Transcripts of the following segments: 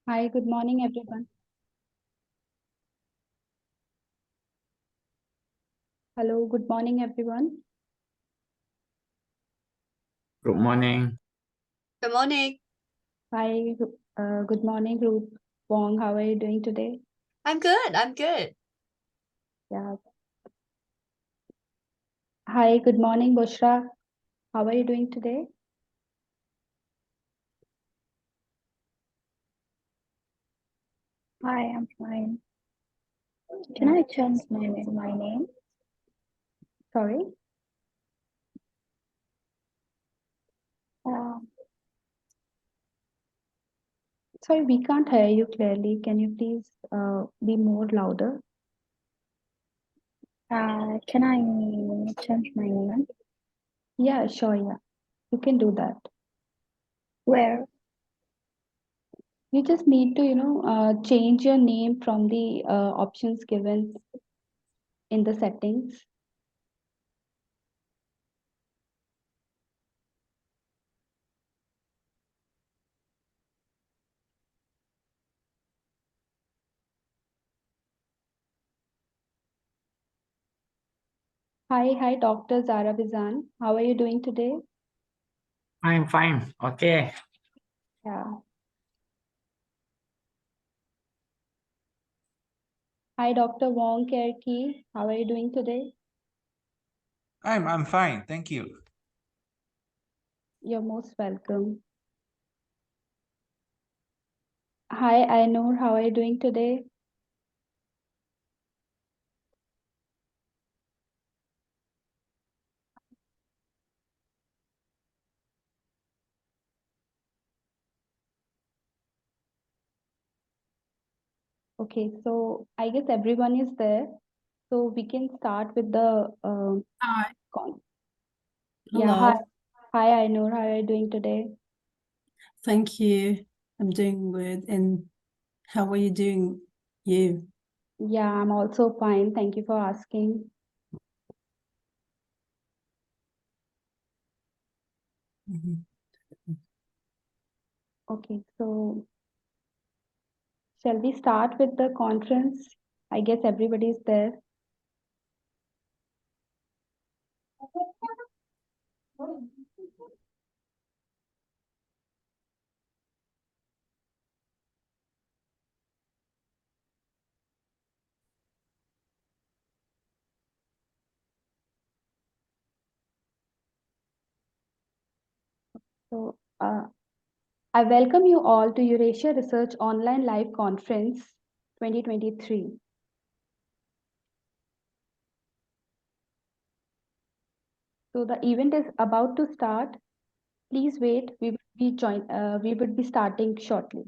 Hi, good morning, everyone. Hello, good morning, everyone. Good morning. Good morning. Hi, good morning, Ruth Wong. How are you doing today? I'm good. I'm good. Yeah. Hi, good morning, Bushra. How are you doing today? Hi, I'm fine. Can I change my name? Sorry. Uh, Sorry, we can't hear you clearly. Can you please be more louder? can I change my name? Yeah, sure. Yeah, you can do that. Where? You just need to, change your name from the options given in the settings. Hi, Dr. Zara Bizan. How are you doing today? I'm fine. Okay. Yeah. Hi, Dr. Wong Kerki. How are you doing today? I'm fine, thank you. You're most welcome. Hi, Ainur. How are you doing today? Okay, so I guess everyone is there. So we can start with the Hi. con. Hello. Yeah, hi, Ainur. How are you doing today? Thank you. I'm doing good. And how are you doing? You? Yeah, I'm also fine. Thank you for asking. Mhm. Okay, so shall we start with the conference? I guess everybody's there. So I welcome you all to Eurasia Research Online Live Conference 2023. So the event is about to start. Please wait. We would be starting shortly.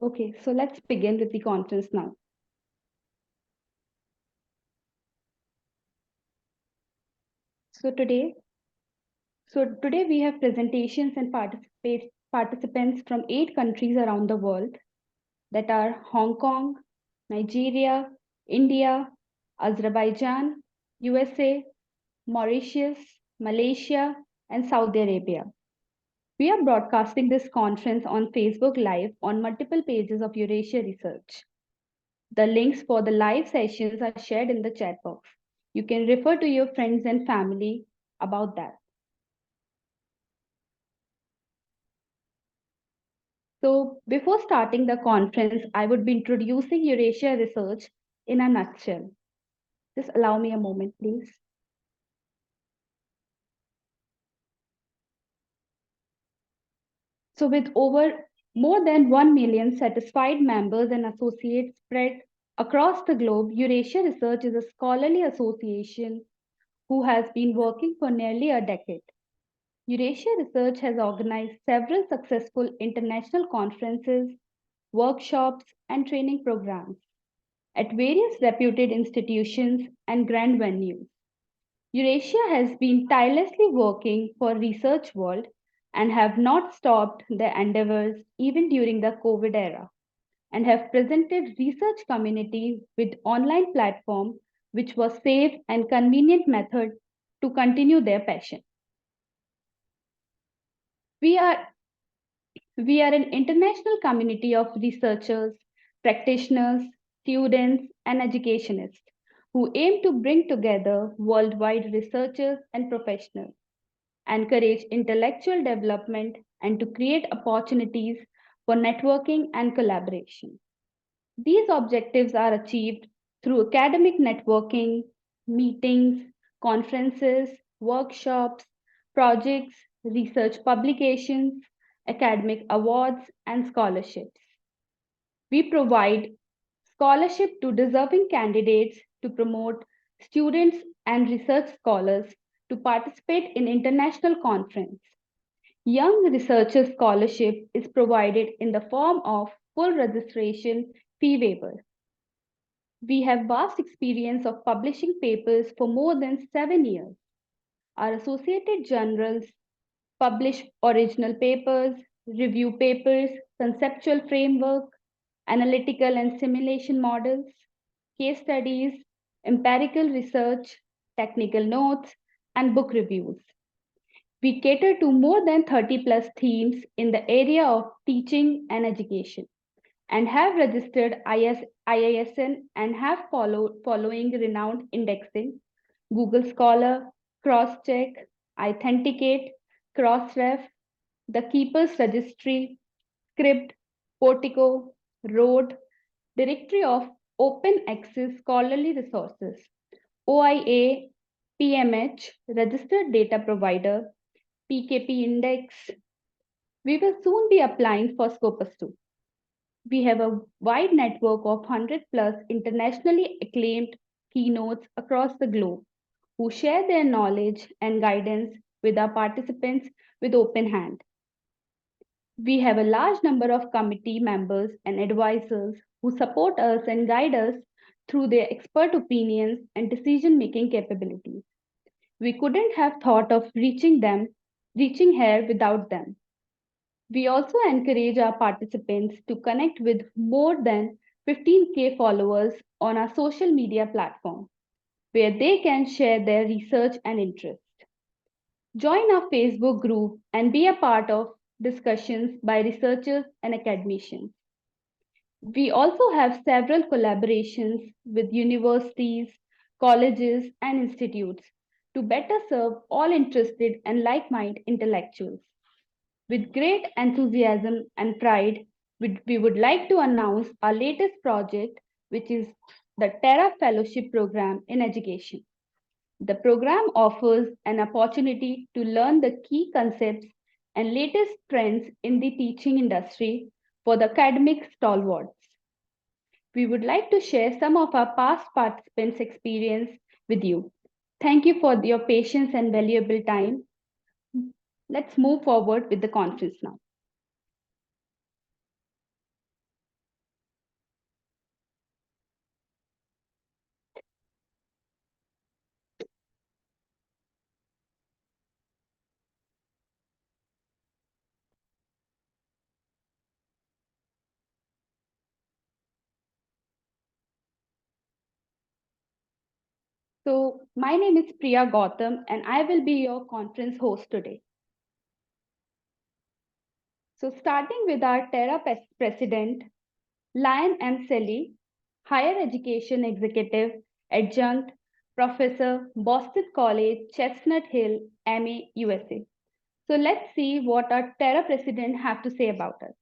Okay, so let's begin with the conference now. So today we have presentations and participants from 8 countries around the world, that are Hong Kong, Nigeria, India, Azerbaijan, USA, Mauritius, Malaysia, and Saudi Arabia. We are broadcasting this conference on Facebook Live on multiple pages of Eurasia Research. The links for the live sessions are shared in the chat box. You can refer to your friends and family about that. So before starting the conference, I would be introducing Eurasia Research in a nutshell. Just allow me a moment, please. So with more than 1 million satisfied members and associates spread across the globe, Eurasia Research is a scholarly association who has been working for nearly a decade. Eurasia Research has organized several successful international conferences, workshops, and training programs at various reputed institutions and grand venues. Eurasia has been tirelessly working for research world and have not stopped their endeavors even during the COVID era, and have presented research community with online platform which was safe and convenient method to continue their passion. We are an international community of researchers, practitioners, students, and educationists who aim to bring together worldwide researchers and professionals, encourage intellectual development, and to create opportunities for networking and collaboration. These objectives are achieved through academic networking, meetings, conferences, workshops, projects, research publications, academic awards, and scholarships. We provide scholarship to deserving candidates to promote students and research scholars to participate in international conference. Young Researcher Scholarship is provided in the form of full registration fee waiver. We have vast experience of publishing papers for more than 7 years. Our associated journals publish original papers, review papers, conceptual framework, analytical and simulation models, case studies, empirical research, technical notes, and book reviews. We cater to more than 30 plus themes in the area of teaching and education, and have registered IISN and have following renowned indexing, Google Scholar, Crosscheck, Authenticate, Crossref, the Keeper's Registry, Script, Portico, Road, Directory of Open Access Scholarly Resources, OIA, PMH, Registered Data Provider, PKP Index. We will soon be applying for Scopus 2. We have a wide network of 100 plus internationally acclaimed keynotes across the globe who share their knowledge and guidance with our participants with open hand. We have a large number of committee members and advisors who support us and guide us through their expert opinions and decision-making capabilities. We couldn't have thought of reaching here without them. We also encourage our participants to connect with more than 15K followers on our social media platform, where they can share their research and interest. Join our Facebook group and be a part of discussions by researchers and academicians. We also have several collaborations with universities, colleges, and institutes to better serve all interested and like-minded intellectuals. With great enthusiasm and pride, we would like to announce our latest project, which is the Terra Fellowship Program in Education. The program offers an opportunity to learn the key concepts and latest trends in the teaching industry for the academic stalwarts. We would like to share some of our past participants' experience with you. Thank you for your patience and valuable time. Let's move forward with the conference now. So, my name is Priya Gautam, and I will be your conference host today. So, starting with our President, Lion M. Selly, Higher Education Executive, Adjunct, Professor, Boston College, Chestnut Hill, MA, USA. So, let's see what our Terra President have to say about us.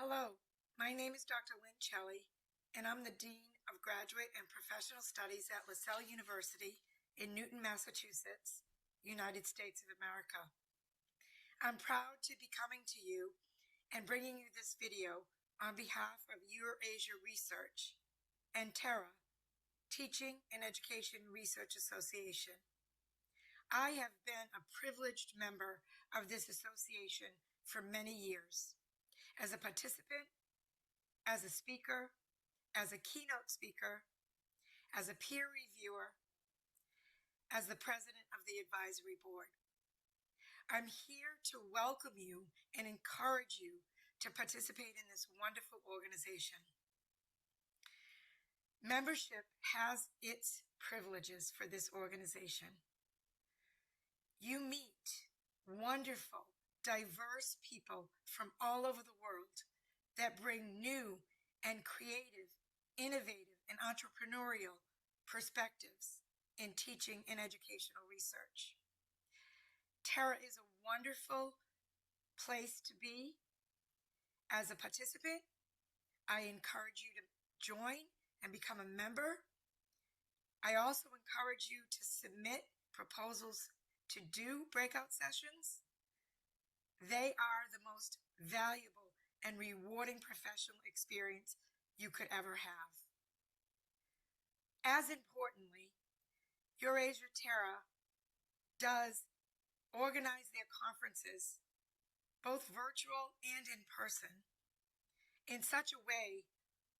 Hello, my name is Dr. Lynn Shelley, and I'm the Dean of Graduate and Professional Studies at LaSalle University in Newton, Massachusetts, United States of America. I'm proud to be coming to you and bringing you this video on behalf of Eurasia Research and TERRA, Teaching and Education Research Association. I have been a privileged member of this association for many years. As a participant, as a speaker, as a keynote speaker, as a peer reviewer, as the president of the advisory board. I'm here to welcome you and encourage you to participate in this wonderful organization. Membership has its privileges for this organization. You meet wonderful, diverse people from all over the world that bring new and creative, innovative, and entrepreneurial perspectives in teaching and educational research. TERRA is a wonderful place to be. As a participant, I encourage you to join and become a member. I also encourage you to submit proposals to do breakout sessions. They are the most valuable and rewarding professional experience you could ever have. As importantly, Eurasia TERRA does organize their conferences, both virtual and in person, in such a way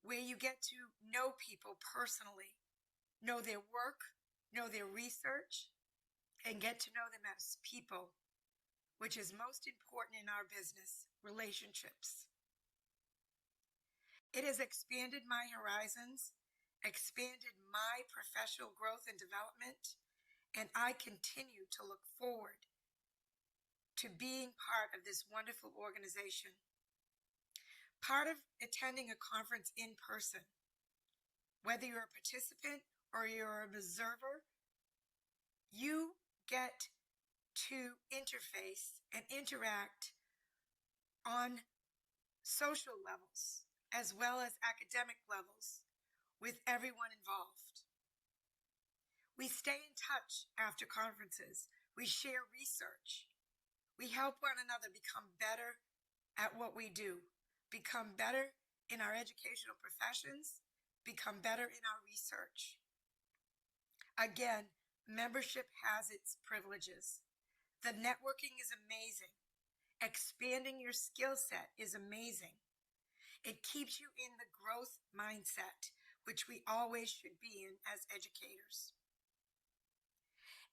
where you get to know people personally, know their work, know their research, and get to know them as people, which is most important in our business, relationships. It has expanded my horizons, expanded my professional growth and development, and I continue to look forward to being part of this wonderful organization. Part of attending a conference in person, whether you're a participant or you're an observer, you get to interface and interact on social levels as well as academic levels with everyone involved. We stay in touch after conferences. We share research. We help one another become better at what we do, become better in our educational professions, become better in our research. Again, membership has its privileges. The networking is amazing. Expanding your skill set is amazing. It keeps you in the growth mindset, which we always should be in as educators.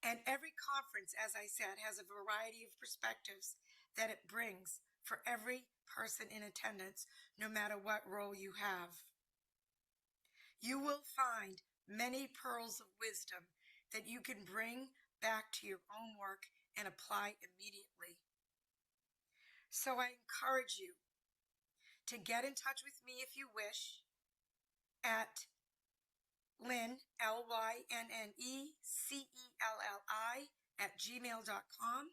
And every conference, as I said, has a variety of perspectives that it brings for every person in attendance, no matter what role you have. You will find many pearls of wisdom that you can bring back to your own work and apply immediately. So I encourage you to get in touch with me if you wish at Lynn, LYNNECELLI @gmail.com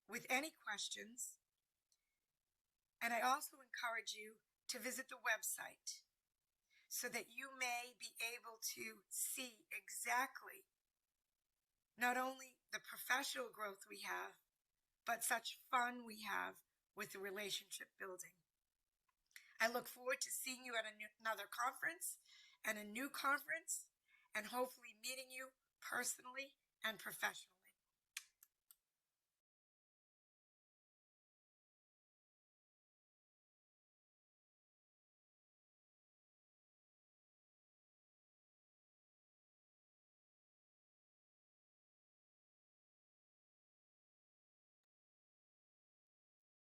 with any questions. And I also encourage you to visit the website so that you may be able to see exactly not only the professional growth we have, but such fun we have with the relationship building. I look forward to seeing you at another conference and a new conference, and hopefully meeting you personally and professionally.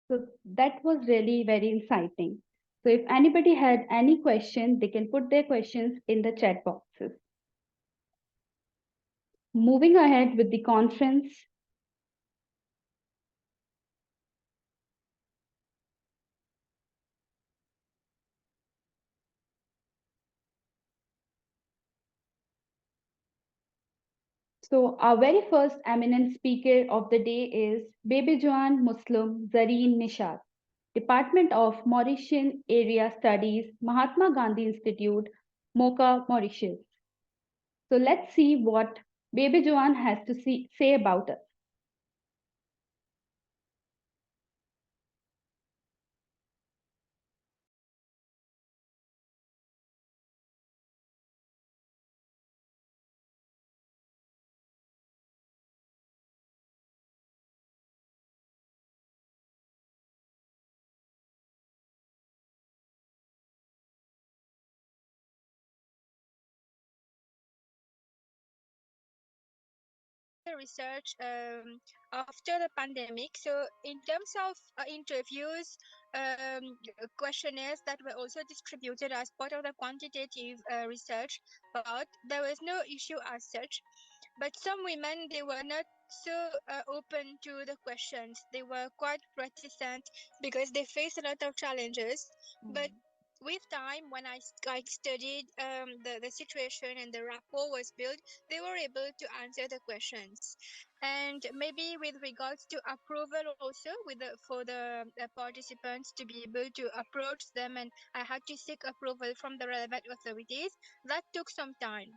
So that was really very exciting. So if anybody had any question, they can put their questions in the chat boxes. Moving ahead with the conference. So our very first eminent speaker of the day is Baby Joan Muslim Zareen Nishad, Department of Mauritian Area Studies, Mahatma Gandhi Institute, Mocha, Mauritius. So let's see what Baby Joan has to say about us. Research after the pandemic. So, in terms of interviews, questionnaires that were also distributed as part of the quantitative research, but there was no issue as such. But some women, they were not so open to the questions. They were quite reticent because they faced a lot of challenges. But with time, when I studied the situation and the rapport was built, they were able to answer the questions. And maybe with regards to approval also with for the participants to be able to approach them, and I had to seek approval from the relevant authorities. That took some time.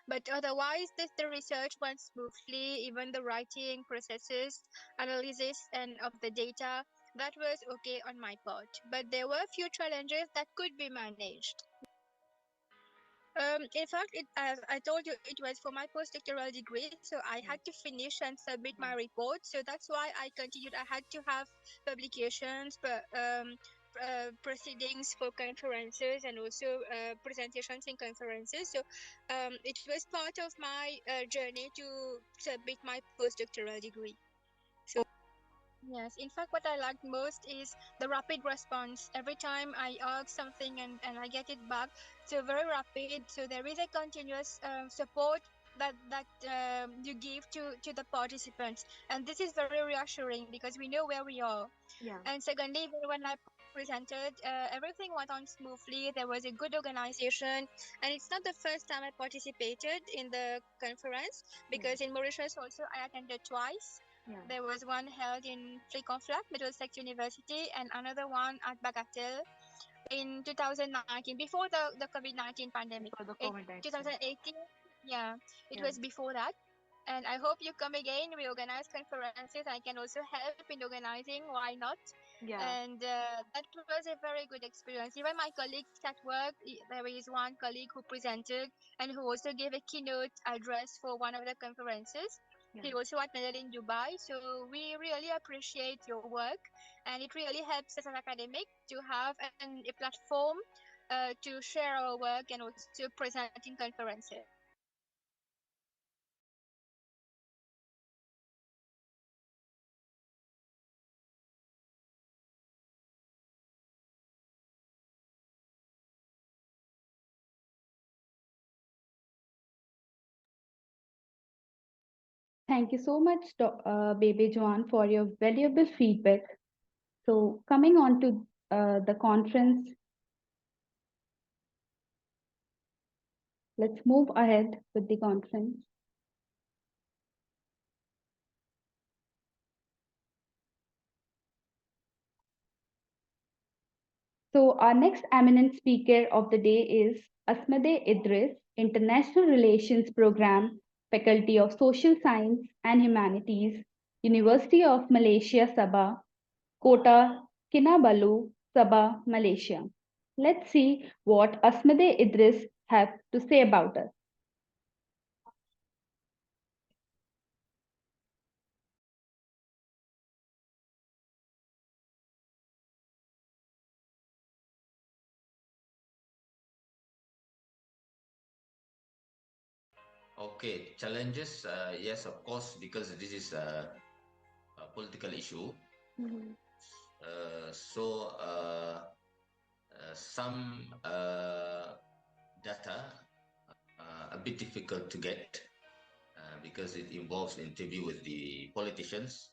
But otherwise, the research went smoothly, even the writing processes, analysis and of the data, that was okay on my part. But there were a few challenges that could be managed. In fact, as I told you, it was for my postdoctoral degree, so I had to finish and submit my report. So that's why I continued. I had to have publications, proceedings for conferences, and also presentations in conferences. So it was part of my journey to submit my postdoctoral degree. So yes, in fact, what I liked most is the rapid response. Every time I ask something and I get it back, so very rapid. So there is a continuous support that you give to the participants, and this is very reassuring because we know where we are. Yeah. And secondly, when I presented, everything went on smoothly. There was a good organization, and it's not the first time I participated in the conference because in Mauritius also I attended twice. There was one held in Fliconflac, Middlesex University, and another one at Bagatelle in 2019, before the COVID-19 pandemic. For the In COVID-19. 2018, yeah, it Yeah. was before that. And I hope you come again. We organize conferences. I can also help in organizing. Why not? Yeah. And that was a very good experience. Even my colleagues at work, there is one colleague who presented and who also gave a keynote address for one of the conferences. He also attended in Dubai. So we really appreciate your work, and it really helps us as an academic to have a platform to share our work and also present in conferences. Thank you so much, Baby Joan, for your valuable feedback. So coming on to the conference, let's move ahead with the conference. So our next eminent speaker of the day is Asmade Idris, International Relations Program, Faculty of Social Science and Humanities, University of Malaysia Sabah, Kota Kinabalu, Sabah, Malaysia. Let's see what Asmade Idris have to say about us. Okay, challenges. Yes, of course, because this is a political issue. so some data a bit difficult to get because it involves interview with the politicians.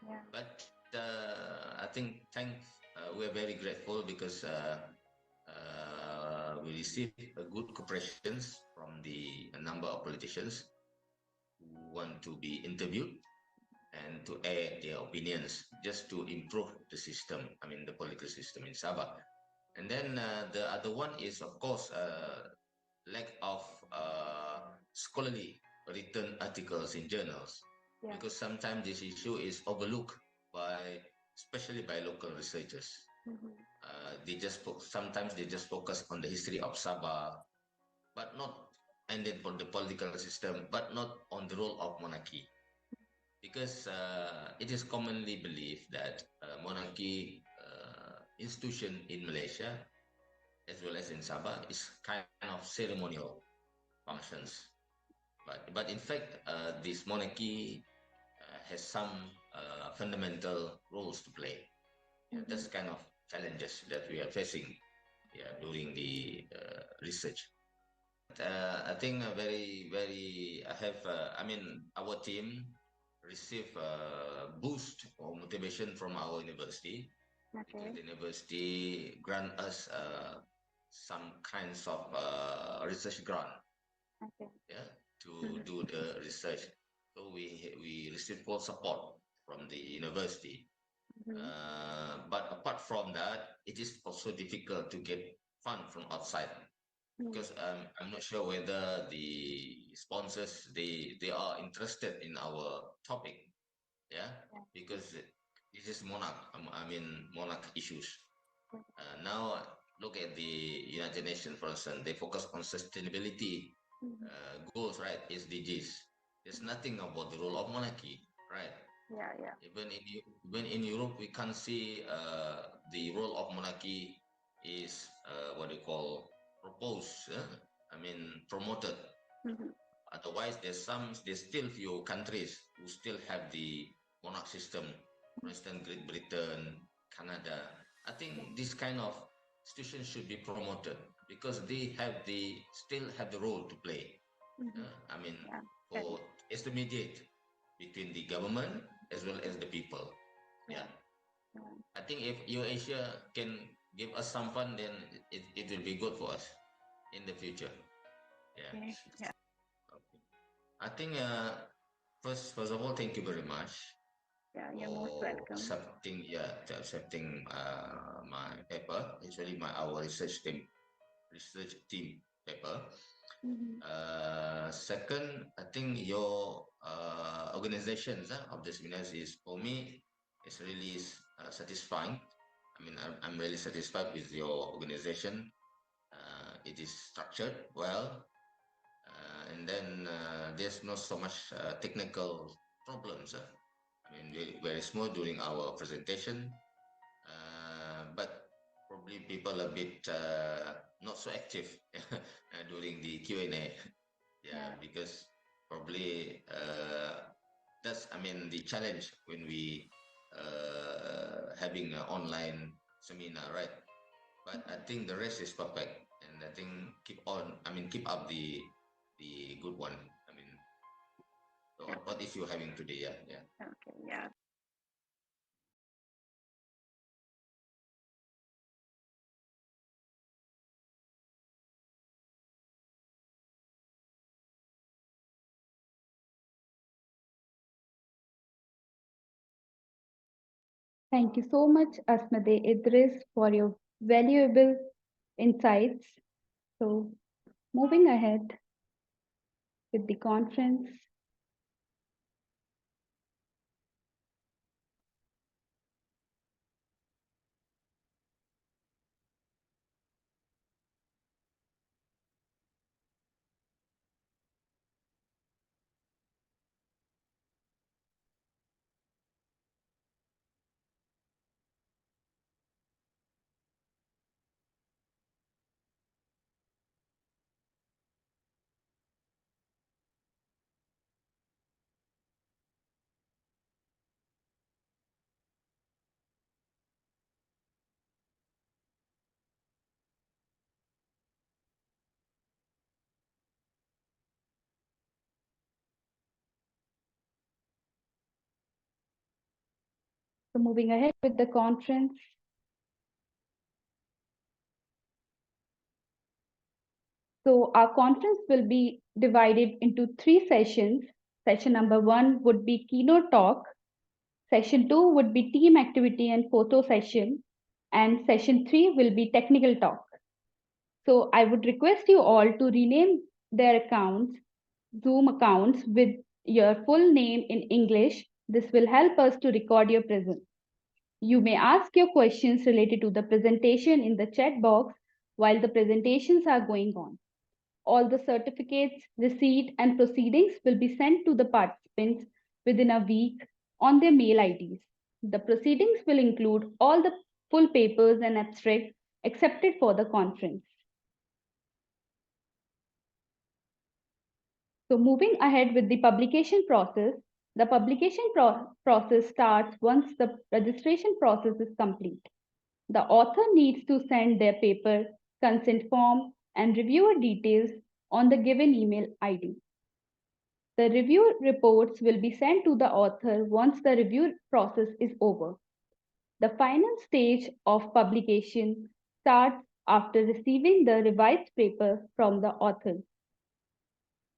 Yeah. But I think we're very grateful because we received a good cooperations from a number of politicians who want to be interviewed and to air their opinions just to improve the system, I mean the political system in Sabah. And then the other one is, of course, lack of scholarly written articles in journals, Yeah. because sometimes this issue is overlooked especially by local researchers. Mhm. Sometimes they just focus on the history of Sabah, but not, and then for the political system, but not on the role of monarchy, because it is commonly believed that monarchy institution in Malaysia as well as in Sabah is kind of ceremonial functions. But in fact, this monarchy has some fundamental roles to play. Yeah, that's kind of challenges that we are facing, yeah, during the research. I think I mean, our team receive boost or motivation from our university, because Okay. the university grant us some kinds of research grant, Okay. yeah, to do the research. So we receive full support from the university. But apart from that, it is also difficult to get fund from outside, because I'm not sure whether the sponsors they are interested in our topic, yeah, because this is monarch issues. Now look at the United Nations, for instance, they focus on sustainability goals, right? SDGs. There's nothing about the role of monarchy, right? Yeah. Even in Europe, we can't see the role of monarchy is what they call proposed. Promoted. Otherwise, there's still few countries who still have the monarch system. For instance, Great Britain, Canada. I think this kind of institutions should be promoted because they still have the role to play. Yeah. For as the mediate between the government as well as the people. Yeah. I think if Eurasia can give us some fund, then it will be good for us in the future. Yeah. Okay. Yeah. Okay. I think first of all, thank you very much Yeah. You're most for welcome. accepting my paper, actually our research team paper. Second, I think your organizations of the seminars is, for me, is really satisfying. I'm really satisfied with your organization. It is structured well, and then there's not so much technical problems. Very, very smooth during our presentation, but probably people a bit not so active during the Q&A. Yeah, because probably that's the challenge when we having an online seminar, right? But I think the rest is perfect, and I think keep up the good one. What is you having today? Yeah. Okay. Yeah. Thank you so much, Asmade Idris, for your valuable insights. So, moving ahead with the conference. So moving ahead with the conference. So our conference will be divided into 3 sessions. Session number 1 would be keynote talk. Session 2 would be team activity and photo session. And session 3 will be technical talk. So I would request you all to rename their accounts, Zoom accounts, with your full name in English. This will help us to record your presence. You may ask your questions related to the presentation in the chat box while the presentations are going on. All the certificates, receipt, and proceedings will be sent to the participants within a week on their mail IDs. The proceedings will include all the full papers and abstracts accepted for the conference. So moving ahead with the publication process, the publication process starts once the registration process is complete. The author needs to send their paper, consent form, and reviewer details on the given email ID. The review reports will be sent to the author once the review process is over. The final stage of publication starts after receiving the revised paper from the author.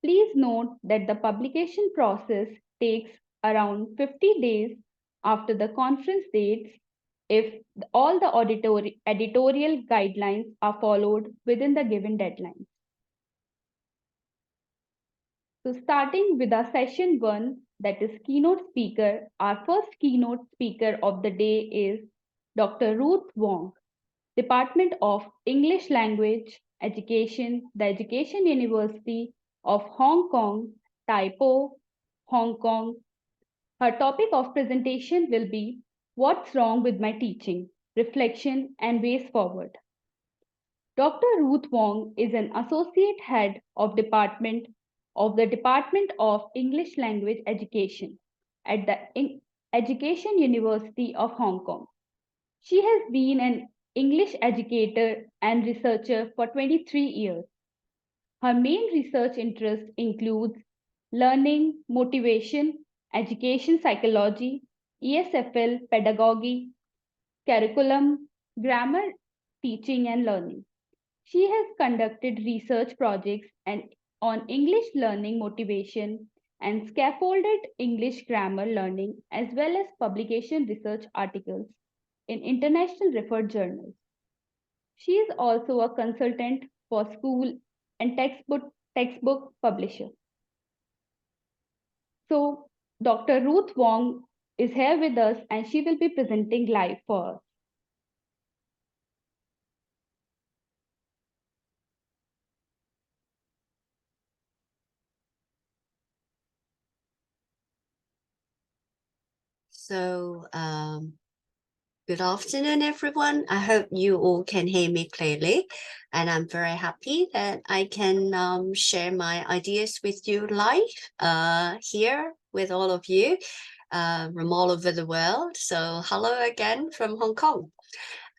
Please note that the publication process takes around 50 days after the conference dates if all the editorial guidelines are followed within the given deadlines. So starting with our session 1, that is keynote speaker, our first keynote speaker of the day is Dr. Ruth Wong, Department of English Language Education, the Education University of Hong Kong, Tai Po, Hong Kong. Her topic of presentation will be What's Wrong with My Teaching? Reflection and Ways Forward. Dr. Ruth Wong is an associate head of the Department of English Language Education at the Education University of Hong Kong. She has been an English educator and researcher for 23 years. Her main research interests include learning, motivation, education psychology, ESFL pedagogy, curriculum, grammar, teaching and learning. She has conducted research projects on English learning motivation and scaffolded English grammar learning as well as publication research articles in international referred journals. She is also a consultant for school and textbook publisher. So Dr. Ruth Wong is here with us and she will be presenting live for us. So, good afternoon, everyone. I hope you all can hear me clearly. And I'm very happy that I can share my ideas with you live here with all of you from all over the world. So hello again from Hong Kong.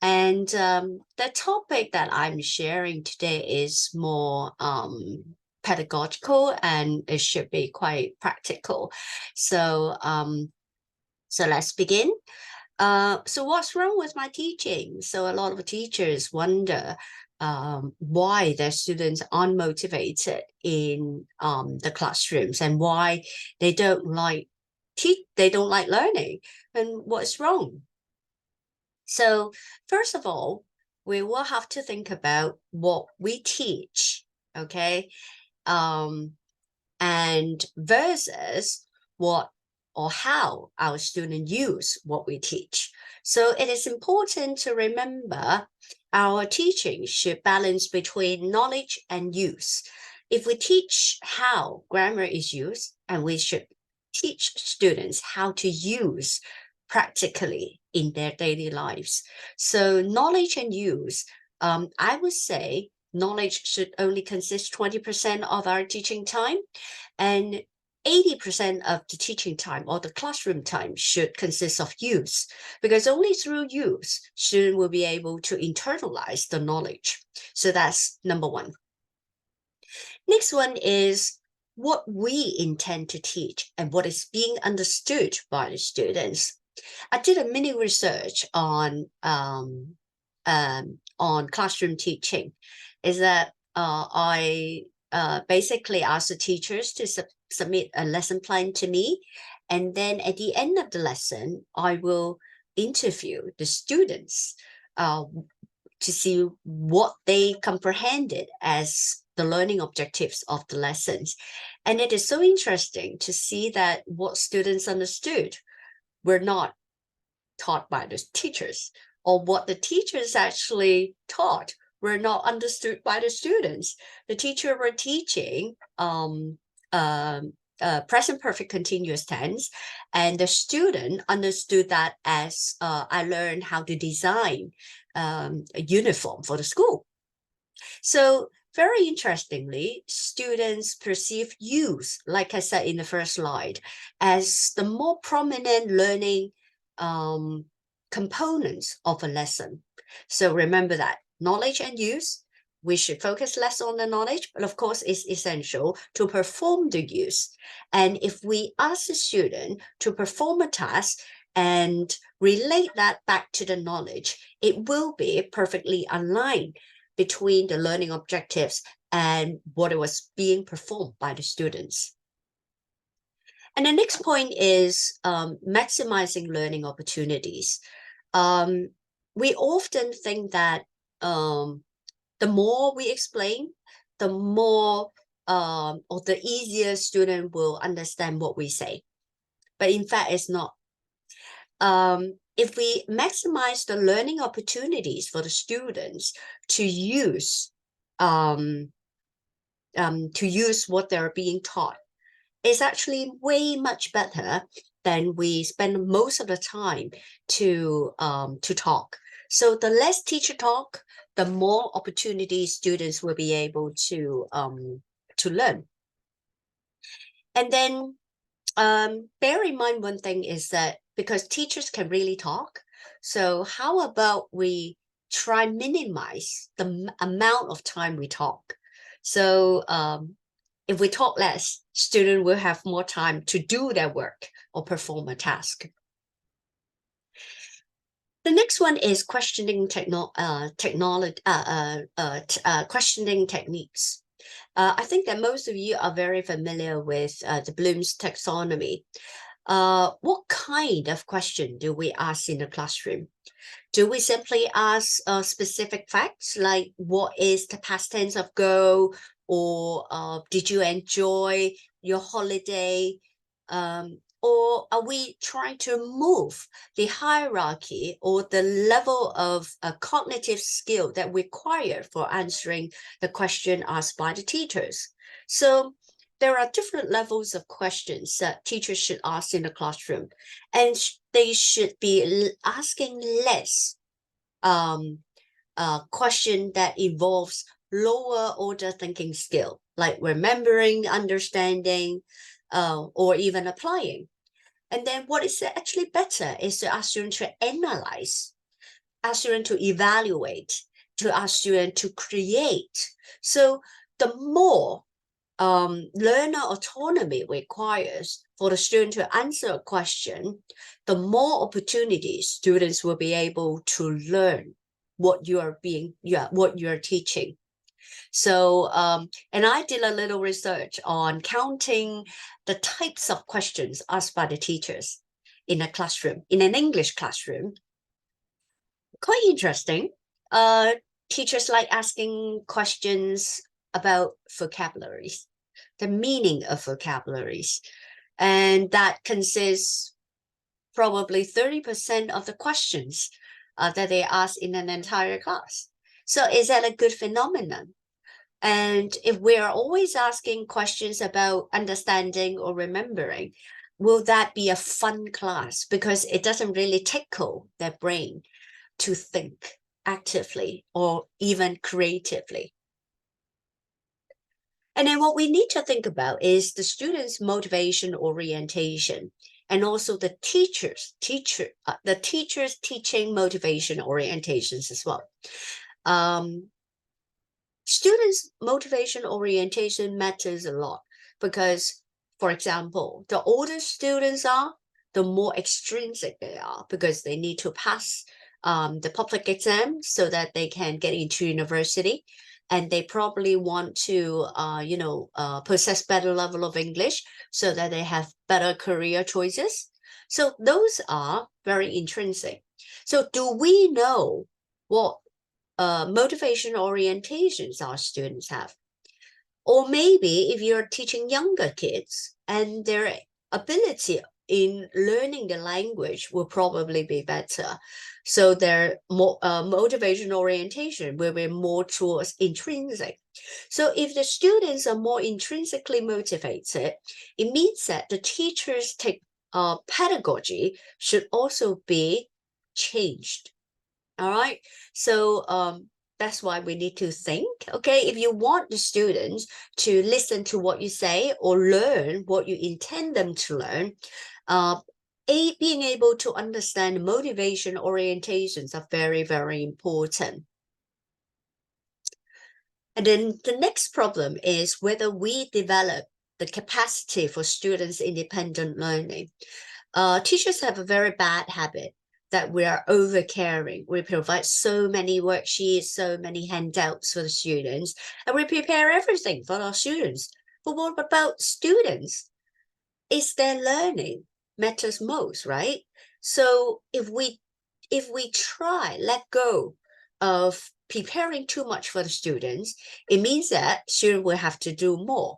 And the topic that I'm sharing today is more pedagogical and it should be quite practical. So let's begin. So what's wrong with my teaching? So a lot of teachers wonder why their students aren't motivated in the classrooms and why they don't like learning and what's wrong. So first of all, we will have to think about what we teach, okay? And versus what or how our students use what we teach. So it is important to remember our teaching should balance between knowledge and use. If we teach how grammar is used, and we should teach students how to use practically in their daily lives. So knowledge and use, I would say knowledge should only consist 20% of our teaching time, and 80% of the teaching time or the classroom time should consist of use, because only through use, students will be able to internalize the knowledge. So that's number one. Next one is what we intend to teach and what is being understood by the students. I did a mini research on classroom teaching. Is that I basically asked the teachers to submit a lesson plan to me, and then at the end of the lesson, I will interview the students to see what they comprehended as the learning objectives of the lessons. And it is so interesting to see that what students understood were not taught by the teachers, or what the teachers actually taught were not understood by the students. The teacher were teaching present perfect continuous tense, and the student understood that as I learned how to design a uniform for the school. So very interestingly, students perceive use, like I said in the first slide, as the more prominent learning components of a lesson. So remember that knowledge and use, we should focus less on the knowledge, but of course it's essential to perform the use. And if we ask the student to perform a task and relate that back to the knowledge, it will be perfectly aligned between the learning objectives and what it was being performed by the students. And the next point is maximizing learning opportunities. We often think that the more we explain, the more or the easier student will understand what we say. But in fact, it's not. If we maximize the learning opportunities for the students to use what they're being taught, it's actually way much better than we spend most of the time to talk. So the less teacher talk, the more opportunities students will be able to learn. And then bear in mind one thing is that because teachers can really talk, so how about we try minimize the amount of time we talk? So if we talk less, students will have more time to do their work or perform a task. The next one is questioning questioning techniques. I think that most of you are very familiar with the Bloom's taxonomy. What kind of question do we ask in the classroom? Do we simply ask specific facts like what is the past tense of go, or did you enjoy your holiday? Or are we trying to move the hierarchy or the level of cognitive skill that required for answering the question asked by the teachers? So there are different levels of questions that teachers should ask in the classroom, and they should be asking less question that involves lower order thinking skill, like remembering, understanding, or even applying. And then what is actually better is to ask students to analyze, ask students to evaluate, to ask students to create. So the more learner autonomy requires for the student to answer a question, the more opportunities students will be able to learn what you are teaching. So, and I did a little research on counting the types of questions asked by the teachers in a classroom, in an English classroom. Quite interesting. Teachers like asking questions about vocabularies, the meaning of vocabularies, and that consists probably 30% of the questions that they ask in an entire class. So is that a good phenomenon? And if we are always asking questions about understanding or remembering, will that be a fun class? Because it doesn't really tickle their brain to think actively or even creatively. And then what we need to think about is the students' motivation orientation, and also the teachers' teaching motivation orientations as well. Students' motivation orientation matters a lot because, for example, the older students are, the more extrinsic they are, because they need to pass the public exam so that they can get into university. And they probably want to, possess better level of English so that they have better career choices. So those are very intrinsic. So do we know what motivation orientations our students have? Or maybe if you're teaching younger kids and their ability in learning the language will probably be better. So their motivation orientation will be more towards intrinsic. So if the students are more intrinsically motivated, it means that the teachers' pedagogy should also be changed. All right. So that's why we need to think, okay, if you want the students to listen to what you say or learn what you intend them to learn, being able to understand motivation orientations are very, very important. And then the next problem is whether we develop the capacity for students' independent learning. Teachers have a very bad habit that we are over caring. We provide so many worksheets, so many handouts for the students, and we prepare everything for our students. But what about students? It's their learning matters most, right? So if we let go of preparing too much for the students, it means that students will have to do more.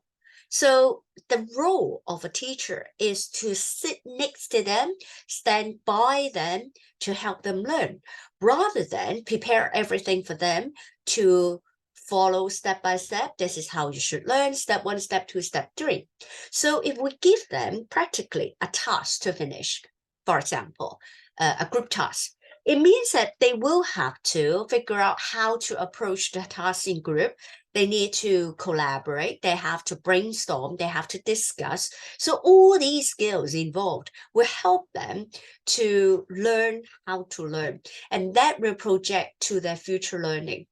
So the role of a teacher is to sit next to them, stand by them to help them learn, rather than prepare everything for them to follow step by step. This is how you should learn, step 1, step 2, step 3. So if we give them practically a task to finish, for example, a group task, it means that they will have to figure out how to approach the task in group. They need to collaborate, they have to brainstorm, they have to discuss. So all these skills involved will help them to learn how to learn, and that will project to their future learning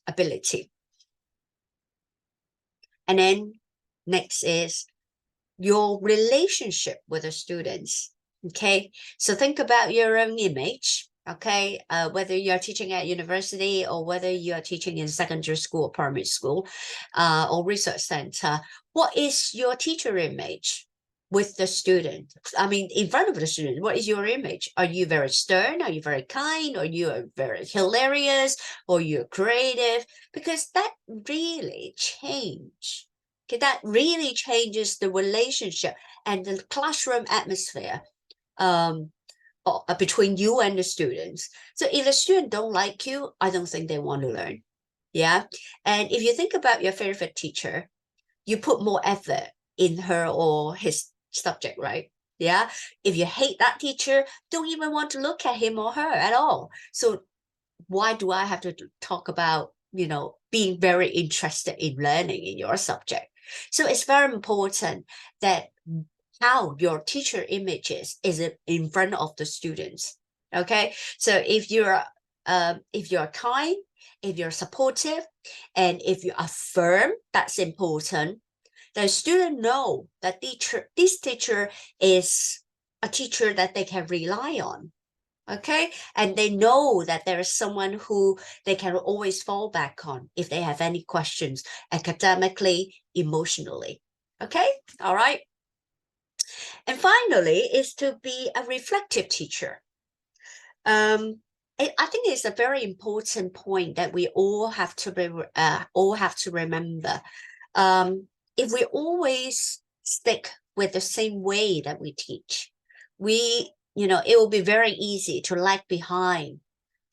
ability. And then next is your relationship with the students. Okay, so think about your own image. Okay, whether you're teaching at university or whether you're teaching in secondary school or primary school or research center, what is your teacher image with the student? I mean, in front of the student, what is your image? Are you very stern? Are you very kind? Are you very hilarious? Or you're creative? Because that really changes. Okay, that really changes the relationship and the classroom atmosphere between you and the students. So if the student don't like you, I don't think they want to learn. Yeah. And if you think about your favorite teacher, you put more effort in her or his subject, right? Yeah. If you hate that teacher, don't even want to look at him or her at all. So why do I have to talk about, being very interested in learning in your subject? So it's very important that how your teacher image is in front of the students. Okay, so if you're kind, if you're supportive, and if you affirm, that's important. The student know that this teacher is a teacher that they can rely on. Okay, and they know that there is someone who they can always fall back on if they have any questions academically, emotionally. Okay, all right. And finally, is to be a reflective teacher. I think it's a very important point that we all have to remember. If we always stick with the same way that we teach, it will be very easy to lag behind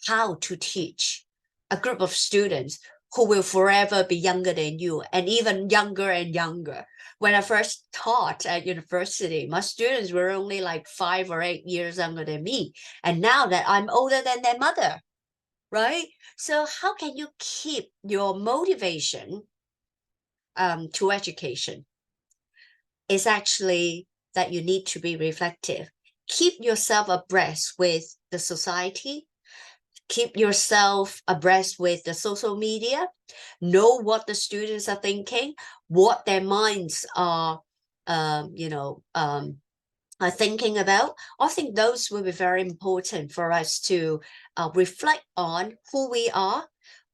how to teach a group of students who will forever be younger than you, and even younger and younger. When I first taught at university, my students were only like 5 or 8 years younger than me. And now that I'm older than their mother, right? So how can you keep your motivation to education? It's actually that you need to be reflective. Keep yourself abreast with the society. Keep yourself abreast with the social media. Know what the students are thinking, what their minds are, thinking about, I think those will be very important for us to reflect on who we are,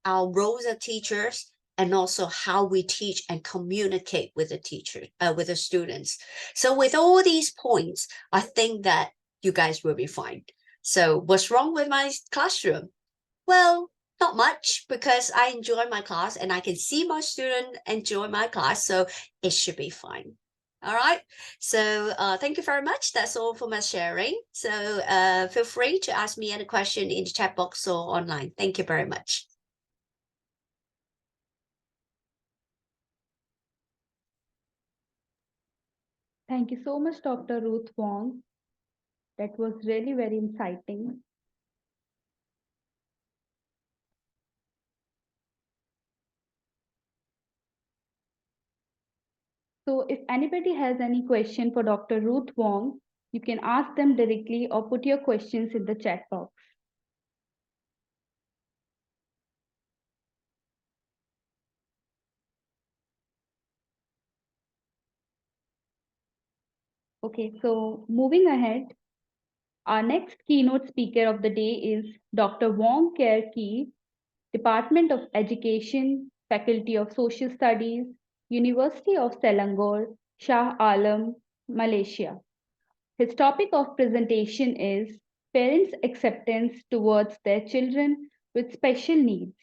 our roles as teachers, and also how we teach and communicate with the teacher, with the students. So with all these points, I think that you guys will be fine. So what's wrong with my classroom? Well, not much, because I enjoy my class and I can see my student enjoy my class, so it should be fine. All right. So thank you very much. That's all for my sharing. So feel free to ask me any question in the chat box or online. Thank you very much. Thank you so much, Dr. Ruth Wong. That was really very exciting. So if anybody has any question for Dr. Ruth Wong, you can ask them directly or put your questions in the chat box. Okay, so moving ahead, our next keynote speaker of the day is Dr. Wong Ker Ki, Department of Education, Faculty of Social Studies, University of Selangor, Shah Alam, Malaysia. His topic of presentation is Parents' Acceptance Towards Their Children with Special Needs.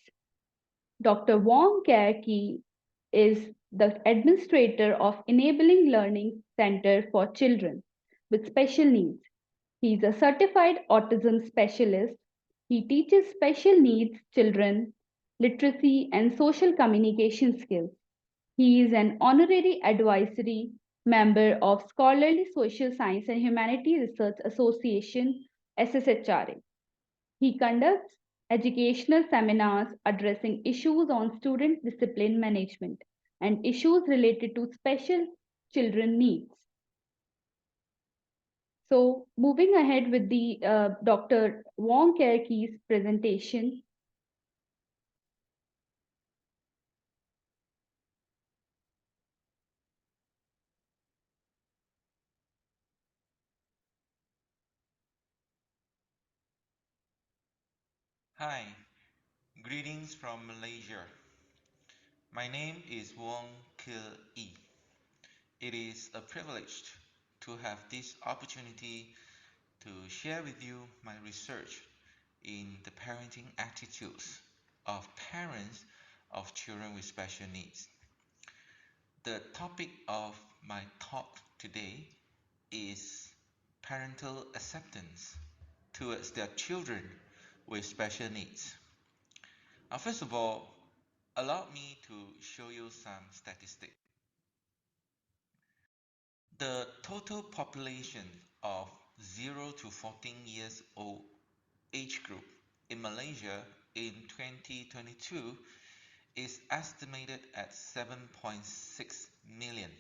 Dr. Wong Ker Ki is the administrator of Enabling Learning Center for Children with Special Needs. He is a certified autism specialist. He teaches special needs children literacy and social communication skills. He is an honorary advisory member of Scholarly Social Science and Humanity Research Association, SSHRA. He conducts educational seminars addressing issues on student discipline management and issues related to special children needs. So moving ahead with the Dr. Wong Ker Ki's presentation. Hi, greetings from Malaysia. My name is Wong Kil Yi. It is a privilege to have this opportunity to share with you my research in the parenting attitudes of parents of children with special needs. The topic of my talk today is parental acceptance towards their children with special needs. First of all, allow me to show you some statistics. The total population of 0 to 14 years old age group in Malaysia in 2022 is estimated at 7.6 million.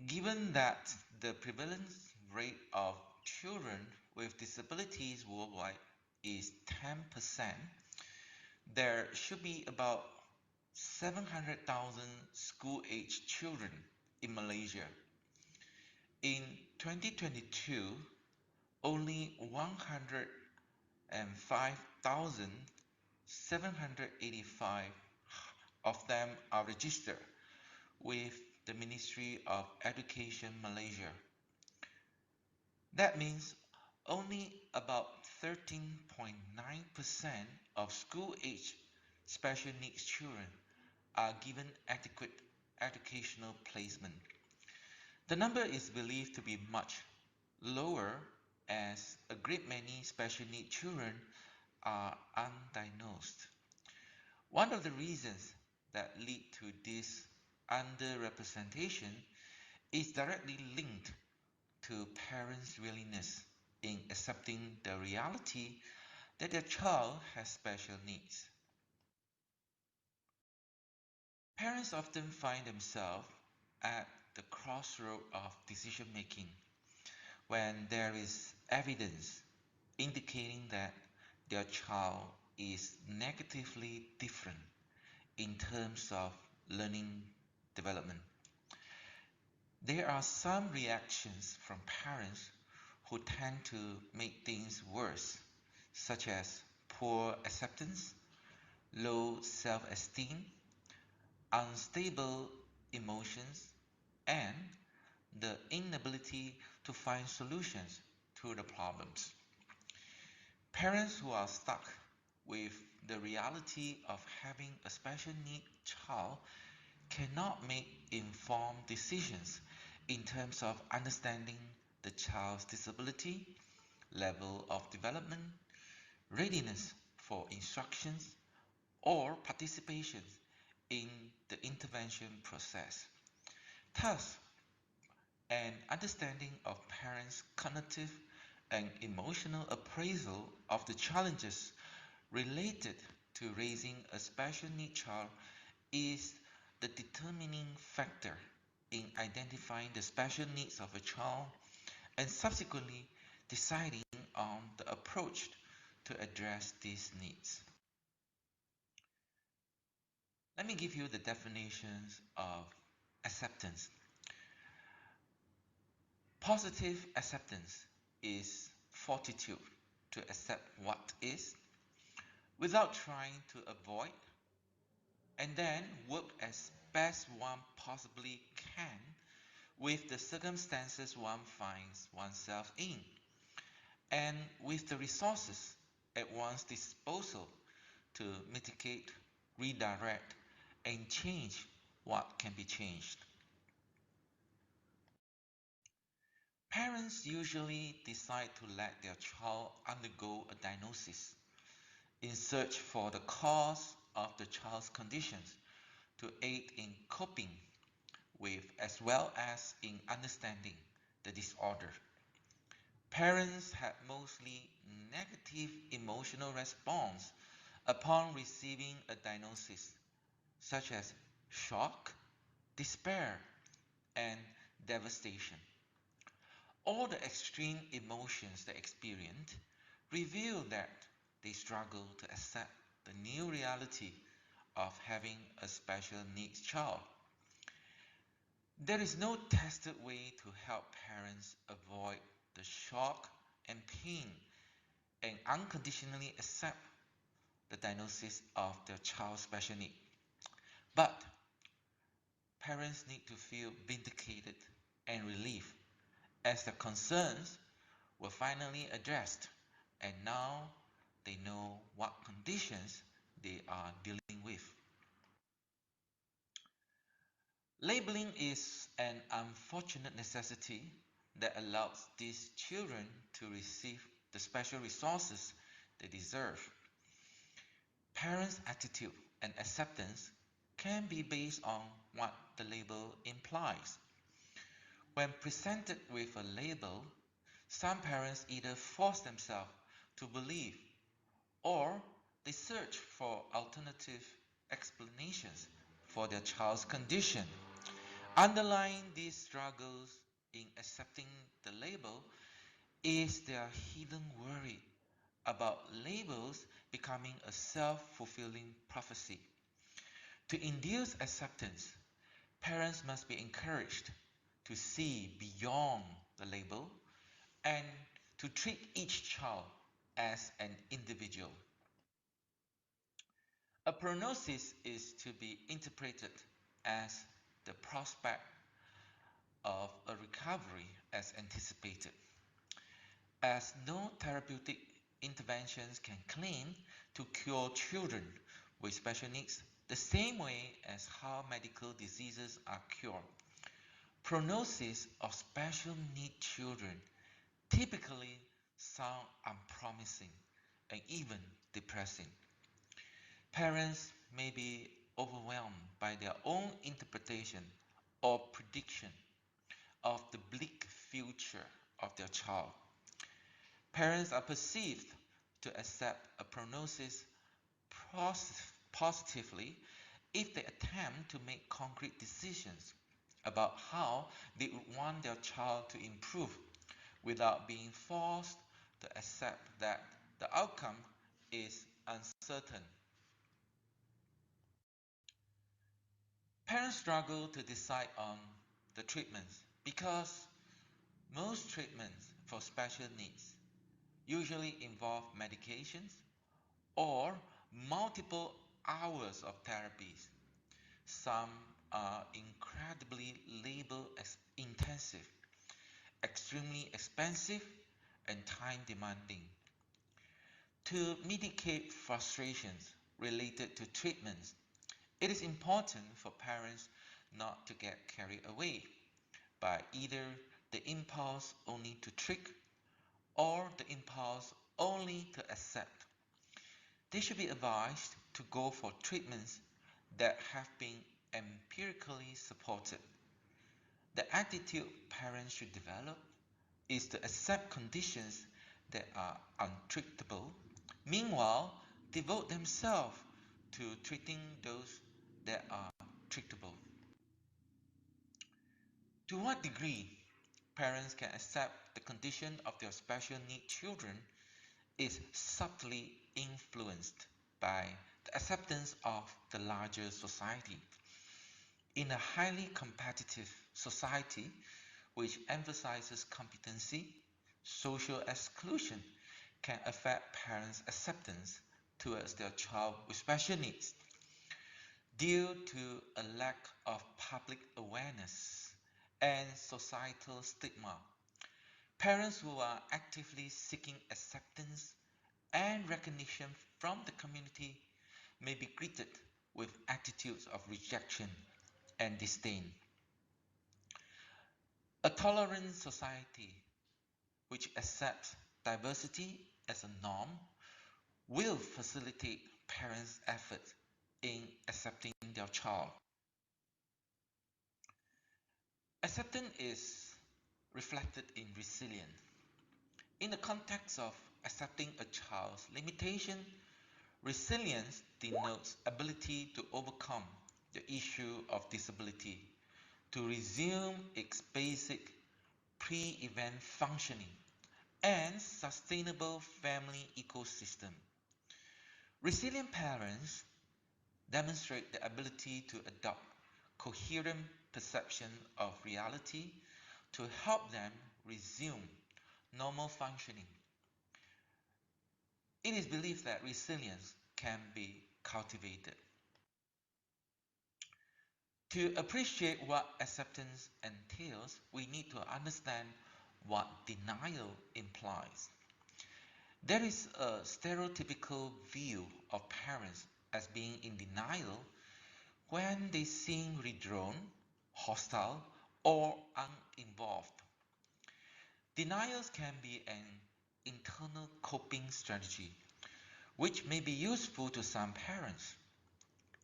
Given that the prevalence rate of children with disabilities worldwide is 10%, there should be about 700,000 school-age children in Malaysia. In 2022, only 105,785 of them are registered with the Ministry of Education Malaysia. That means only about 13.9% of school-age special needs children are given adequate educational placement. The number is believed to be much lower as a great many special needs children are undiagnosed. One of the reasons that lead to this underrepresentation is directly linked to parents' willingness in accepting the reality that their child has special needs. Parents often find themselves at the crossroad of decision making when there is evidence indicating that their child is negatively different in terms of learning development. There are some reactions from parents who tend to make things worse, such as poor acceptance, low self-esteem, unstable emotions, and the inability to find solutions to the problems. Parents who are stuck with the reality of having a special need child cannot make informed decisions in terms of understanding the child's disability, level of development, readiness for instructions, or participation in the intervention process. Thus, an understanding of parents' cognitive and emotional appraisal of the challenges related to raising a special needs child is the determining factor in identifying the special needs of a child and subsequently deciding on the approach to address these needs. Let me give you the definitions of acceptance. Positive acceptance is fortitude to accept what is without trying to avoid and then work as best one possibly can with the circumstances one finds oneself in and with the resources at one's disposal to mitigate, redirect, and change what can be changed. Parents usually decide to let their child undergo a diagnosis in search for the cause of the child's conditions to aid in coping with as well as in understanding the disorder. Parents had mostly negative emotional response upon receiving a diagnosis, such as shock, despair, and devastation. All the extreme emotions they experienced reveal that they struggle to accept the new reality of having a special needs child. There is no tested way to help parents avoid the shock and pain and unconditionally accept the diagnosis of their child's special need. But parents need to feel vindicated and relieved as their concerns were finally addressed and now they know what conditions they are dealing with. Labeling is an unfortunate necessity that allows these children to receive the special resources they deserve. Parents' attitude and acceptance can be based on what the label implies. When presented with a label, some parents either force themselves to believe or they search for alternative explanations for their child's condition. Underlying these struggles in accepting the label is their hidden worry about labels becoming a self-fulfilling prophecy. To induce acceptance, parents must be encouraged to see beyond the label and to treat each child as an individual. A prognosis is to be interpreted as the prospect of a recovery as anticipated. As no therapeutic interventions can claim to cure children with special needs the same way as how medical diseases are cured, prognosis of special need children typically sound unpromising and even depressing. Parents may be overwhelmed by their own interpretation or prediction of the bleak future of their child. Parents are perceived to accept a prognosis positively if they attempt to make concrete decisions about how they would want their child to improve without being forced to accept that the outcome is uncertain. Parents struggle to decide on the treatments because most treatments for special needs usually involve medications or multiple hours of therapies. Some are incredibly labor intensive, extremely expensive, and time demanding. To mitigate frustrations related to treatments, it is important for parents not to get carried away by either the impulse only to trick or the impulse only to accept. They should be advised to go for treatments that have been empirically supported. The attitude parents should develop is to accept conditions that are untreatable, meanwhile, devote themselves to treating those that are treatable. To what degree parents can accept the condition of their special need children is subtly influenced by the acceptance of the larger society. In a highly competitive society which emphasizes competency, social exclusion can affect parents' acceptance towards their child with special needs. Due to a lack of public awareness and societal stigma, parents who are actively seeking acceptance and recognition from the community may be greeted with attitudes of rejection and disdain. A tolerant society which accepts diversity as a norm will facilitate parents' efforts in accepting their child. Acceptance is reflected in resilience. In the context of accepting a child's limitation, resilience denotes ability to overcome the issue of disability, to resume its basic pre-event functioning and sustainable family ecosystem. Resilient parents demonstrate the ability to adopt coherent perception of reality to help them resume normal functioning. It is believed that resilience can be cultivated. To appreciate what acceptance entails, we need to understand what denial implies. There is a stereotypical view of parents as being in denial when they seem withdrawn, hostile, or uninvolved. Denials can be an internal coping strategy, which may be useful to some parents.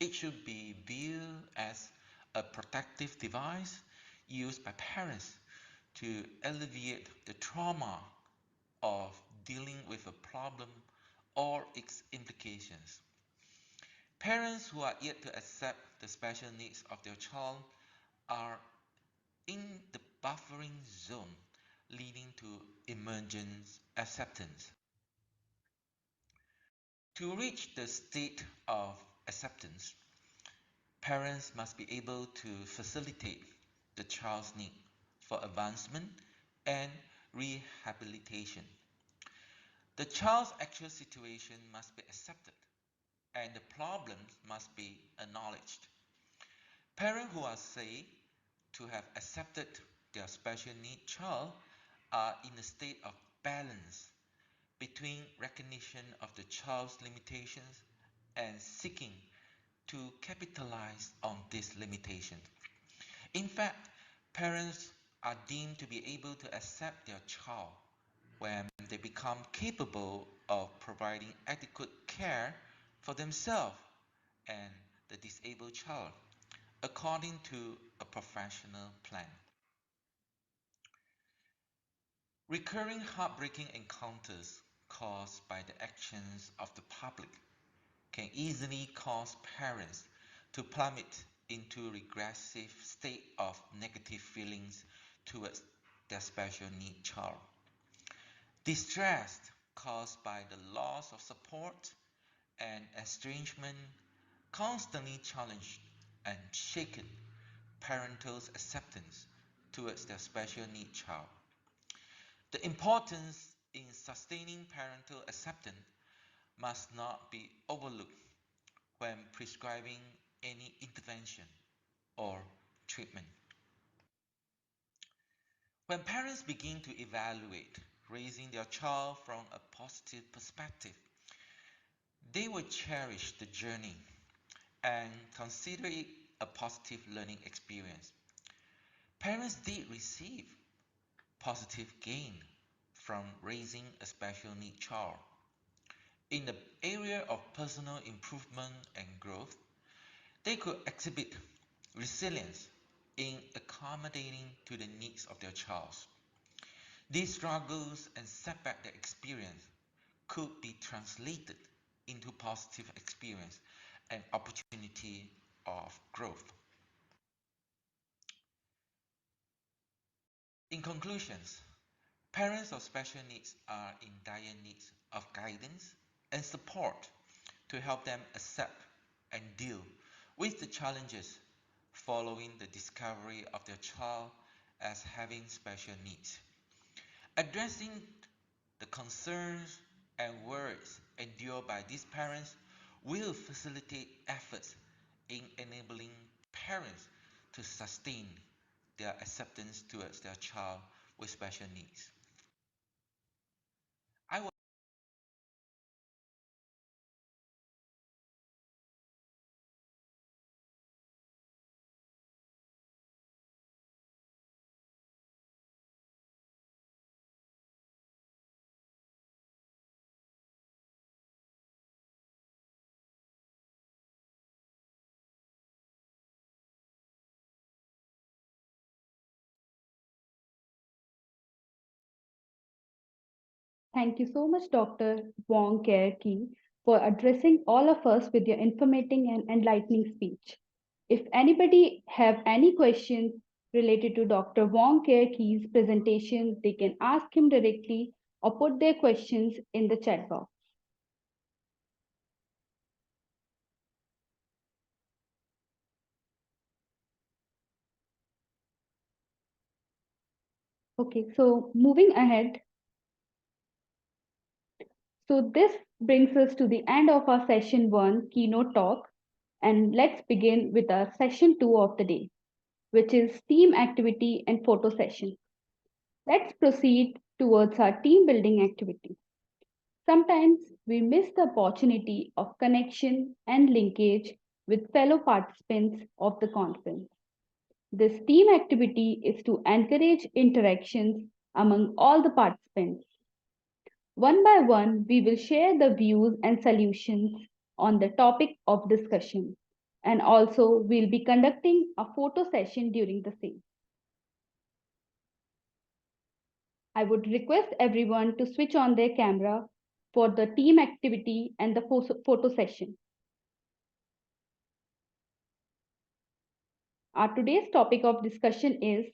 It should be viewed as a protective device used by parents to alleviate the trauma of dealing with a problem or its implications. Parents who are yet to accept the special needs of their child are in the buffering zone leading to emergent acceptance. To reach the state of acceptance, parents must be able to facilitate the child's need for advancement and rehabilitation. The child's actual situation must be accepted and the problems must be acknowledged. Parents who are said to have accepted their special need child are in a state of balance between recognition of the child's limitations and seeking to capitalize on these limitations. In fact, parents are deemed to be able to accept their child when they become capable of providing adequate care for themselves and the disabled child according to a professional plan. Recurring heartbreaking encounters caused by the actions of the public can easily cause parents to plummet into a regressive state of negative feelings towards their special need child. Distress caused by the loss of support and estrangement constantly challenge and shaken parental acceptance towards their special need child. The importance in sustaining parental acceptance must not be overlooked when prescribing any intervention or treatment. When parents begin to evaluate raising their child from a positive perspective, they will cherish the journey and consider it a positive learning experience. Parents did receive positive gain from raising a special need child. In the area of personal improvement and growth, they could exhibit resilience in accommodating to the needs of their child. These struggles and setback they experience could be translated into positive experience and opportunity of growth. In conclusions, parents of special needs are in dire need of guidance and support to help them accept and deal with the challenges following the discovery of their child as having special needs. Addressing the concerns and worries endured by these parents will facilitate efforts in enabling parents to sustain their acceptance towards their child with special needs. I will Thank you so much, Dr. Wong Care Ki, for addressing all of us with your informating and enlightening speech. If anybody have any questions related to Dr. Wong Care Ki's presentation, they can ask him directly or put their questions in the chat box. Okay, so moving ahead. So this brings us to the end of our session 1 keynote talk, and let's begin with our session 2 of the day, which is team activity and photo session. Let's proceed towards our team building activity. Sometimes we miss the opportunity of connection and linkage with fellow participants of the conference. This team activity is to encourage interactions among all the participants. One by one, we will share the views and solutions on the topic of discussion, and also we'll be conducting a photo session during the same. I would request everyone to switch on their camera for the team activity and the photo session. Our today's topic of discussion is,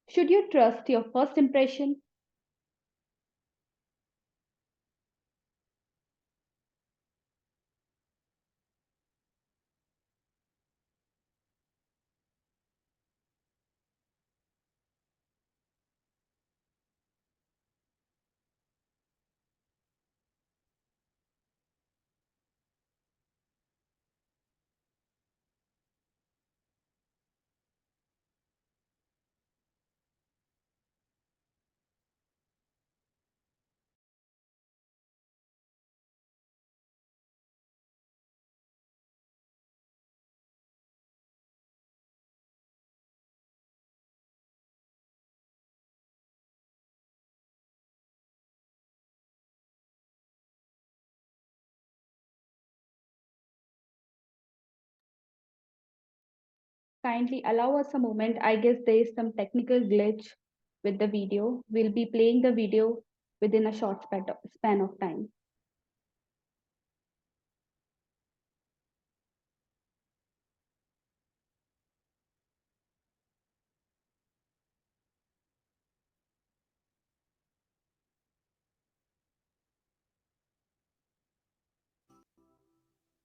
should you trust your first impression? Kindly allow us a moment. I guess there is some technical glitch with the video. We'll be playing the video within a short span of time.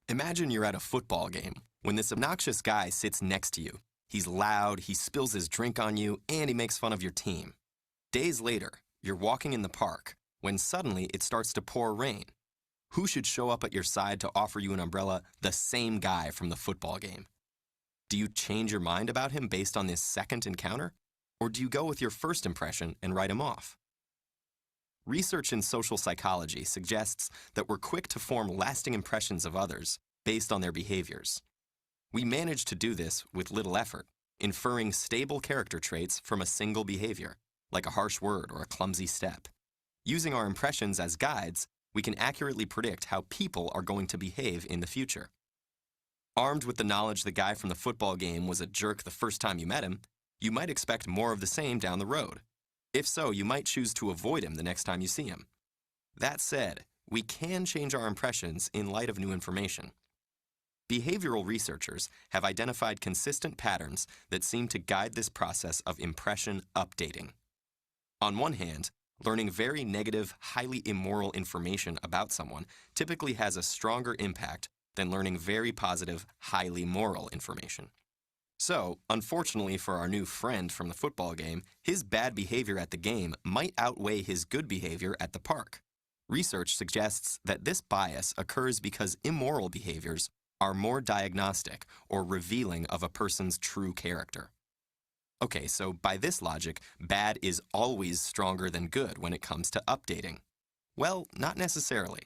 Imagine you're at a football game when this obnoxious guy sits next to you. He's loud, he spills his drink on you, and he makes fun of your team. Days later, you're walking in the park when suddenly it starts to pour rain. Who should show up at your side to offer you an umbrella? The same guy from the football game. Do you change your mind about him based on this second encounter? Or do you go with your first impression and write him off? Research in social psychology suggests that we're quick to form lasting impressions of others based on their behaviors. We manage to do this with little effort, inferring stable character traits from a single behavior, like a harsh word or a clumsy step. Using our impressions as guides, we can accurately predict how people are going to behave in the future. Armed with the knowledge the guy from the football game was a jerk the first time you met him, you might expect more of the same down the road. If so, you might choose to avoid him the next time you see him. That said, we can change our impressions in light of new information. Behavioral researchers have identified consistent patterns that seem to guide this process of impression updating. On one hand, learning very negative, highly immoral information about someone typically has a stronger impact than learning very positive, highly moral information. So, unfortunately for our new friend from the football game, his bad behavior at the game might outweigh his good behavior at the park. Research suggests that this bias occurs because immoral behaviors are more diagnostic or revealing of a person's true character. Okay, so by this logic, bad is always stronger than good when it comes to updating. Well, not necessarily.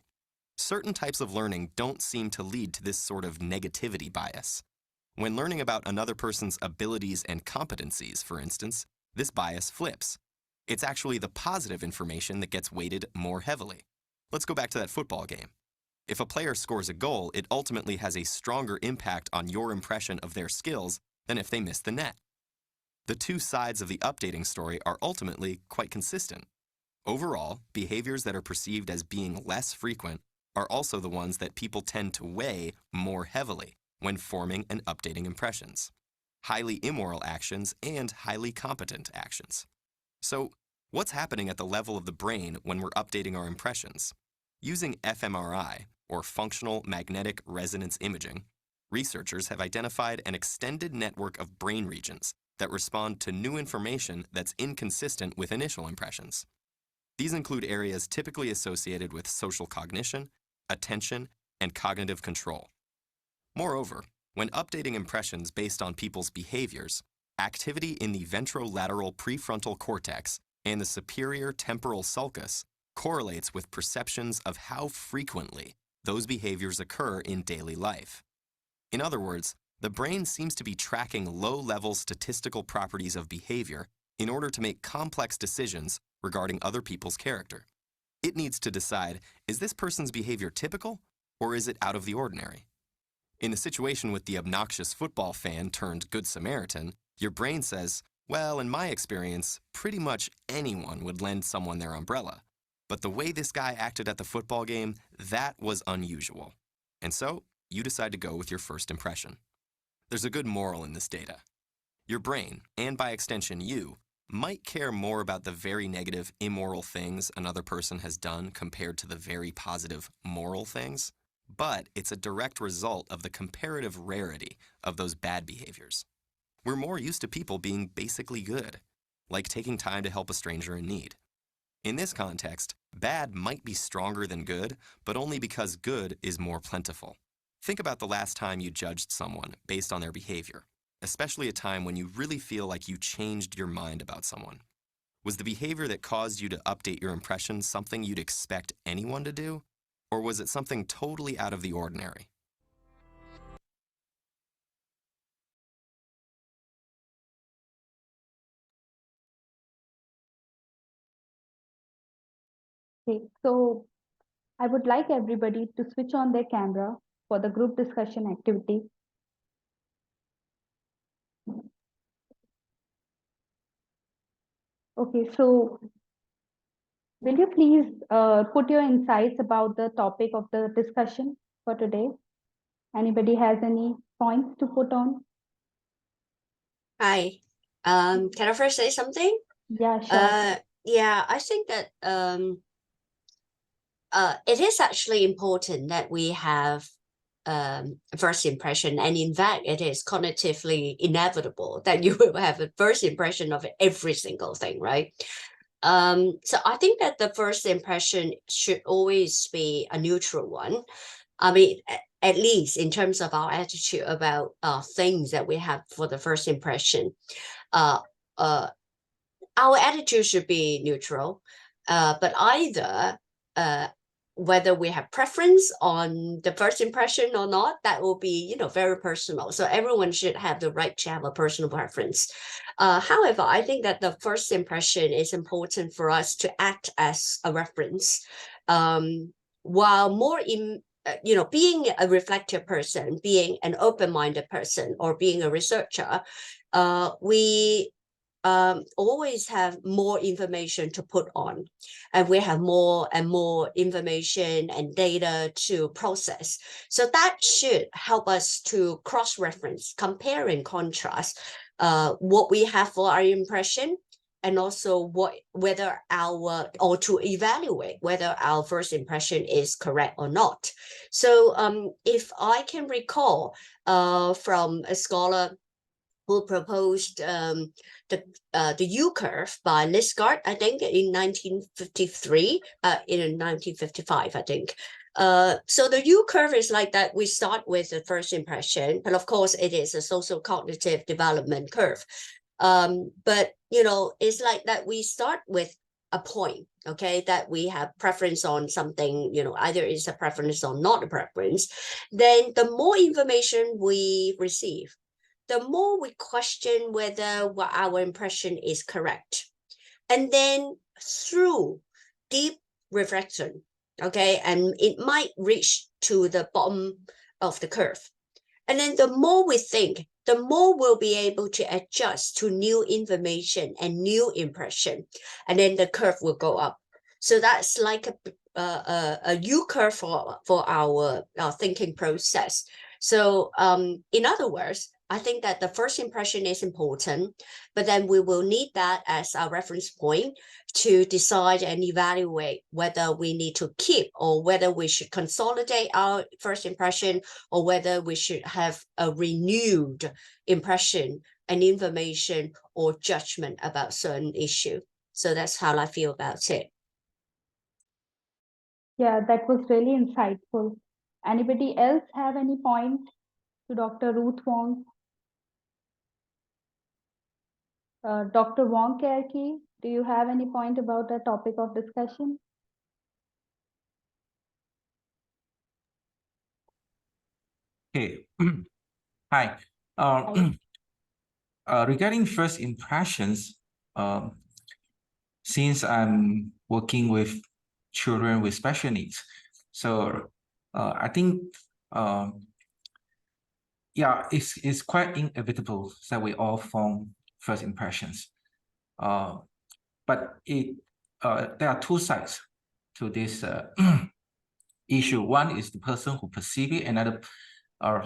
Certain types of learning don't seem to lead to this sort of negativity bias. When learning about another person's abilities and competencies, for instance, this bias flips. It's actually the positive information that gets weighted more heavily. Let's go back to that football game. If a player scores a goal, it ultimately has a stronger impact on your impression of their skills than if they miss the net. The two sides of the updating story are ultimately quite consistent. Overall, behaviors that are perceived as being less frequent are also the ones that people tend to weigh more heavily when forming and updating impressions. Highly immoral actions and highly competent actions. So, what's happening at the level of the brain when we're updating our impressions? Using fMRI, or functional magnetic resonance imaging, researchers have identified an extended network of brain regions that respond to new information that's inconsistent with initial impressions. These include areas typically associated with social cognition, attention, and cognitive control. Moreover, when updating impressions based on people's behaviors, activity in the ventrolateral prefrontal cortex and the superior temporal sulcus correlates with perceptions of how frequently those behaviors occur in daily life. In other words, the brain seems to be tracking low-level statistical properties of behavior in order to make complex decisions regarding other people's character. It needs to decide, is this person's behavior typical, or is it out of the ordinary? In the situation with the obnoxious football fan turned Good Samaritan, your brain says, well, in my experience, pretty much anyone would lend someone their umbrella. But the way this guy acted at the football game, that was unusual. And so, you decide to go with your first impression. There's a good moral in this data. Your brain, and by extension you, might care more about the very negative, immoral things another person has done compared to the very positive, moral things, but it's a direct result of the comparative rarity of those bad behaviors. We're more used to people being basically good, like taking time to help a stranger in need. In this context, bad might be stronger than good, but only because good is more plentiful. Think about the last time you judged someone based on their behavior, especially a time when you really feel like you changed your mind about someone. Was the behavior that caused you to update your impression something you'd expect anyone to do? Or was it something totally out of the ordinary? Okay, so I would like everybody to switch on their camera for the group discussion activity. Okay, so will you please put your insights about the topic of the discussion for today? Anybody has any points to put on? Hi. Can I first say something? Yeah, sure. Yeah, I think that it is actually important that we have first impression, and in fact, it is cognitively inevitable that you will have a first impression of every single thing, right? So I think that the first impression should always be a neutral one. I mean, at least in terms of our attitude about things that we have for the first impression. Our attitude should be neutral, but either whether we have preference on the first impression or not, that will be, very personal. So everyone should have the right to have a personal preference. However, I think that the first impression is important for us to act as a reference. While more in being a reflective person, being an open-minded person, or being a researcher, we always have more information to put on, and we have more and more information and data to process. So that should help us to cross-reference, compare and contrast what we have for our impression, and also or to evaluate whether our first impression is correct or not. So if I can recall from a scholar who proposed the U-curve by Lisgard, I think, in 1953, in 1955, I think. So the U-curve is like that. We start with the first impression, but of course it is a social cognitive development curve. But, it's like that we start with a point, okay, that we have preference on something, either it's a preference or not a preference. Then the more information we receive, the more we question whether what our impression is correct. And then through deep reflection, okay, and it might reach to the bottom of the curve. And then the more we think, the more we'll be able to adjust to new information and new impression. And then the curve will go up. So that's like a U-curve for our thinking process. So in other words, I think that the first impression is important, but then we will need that as our reference point to decide and evaluate whether we need to keep, or whether we should consolidate our first impression, or whether we should have a renewed impression and information or judgment about certain issue. So that's how I feel about it. Yeah, that was really insightful. Anybody else have any point to Dr. Ruth Wong? Dr. Wong Kerki, do you have any point about the topic of discussion? Okay. Hi. Regarding first impressions, since I'm working with children with special needs, so I think it's quite inevitable that we all form first impressions. But there are two sides to this issue. One is the person who perceives it, another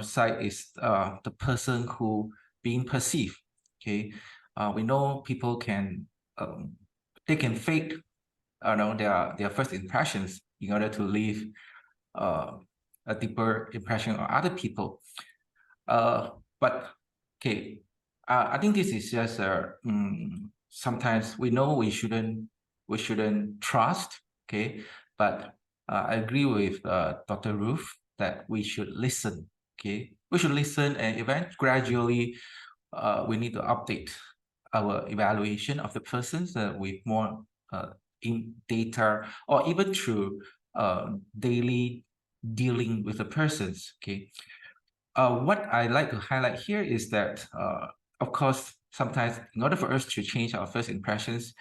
side is the person who being perceived. Okay, we know people can they can fake their first impressions in order to leave a deeper impression on other people. But okay, I think this is just sometimes we know we shouldn't trust. Okay, but I agree with Dr. Ruth that we should listen. Okay, we should listen, and eventually gradually we need to update our evaluation of the persons with more in data, or even through daily dealing with the persons. Okay, what I like to highlight here is that of course sometimes in order for us to change our first impressions,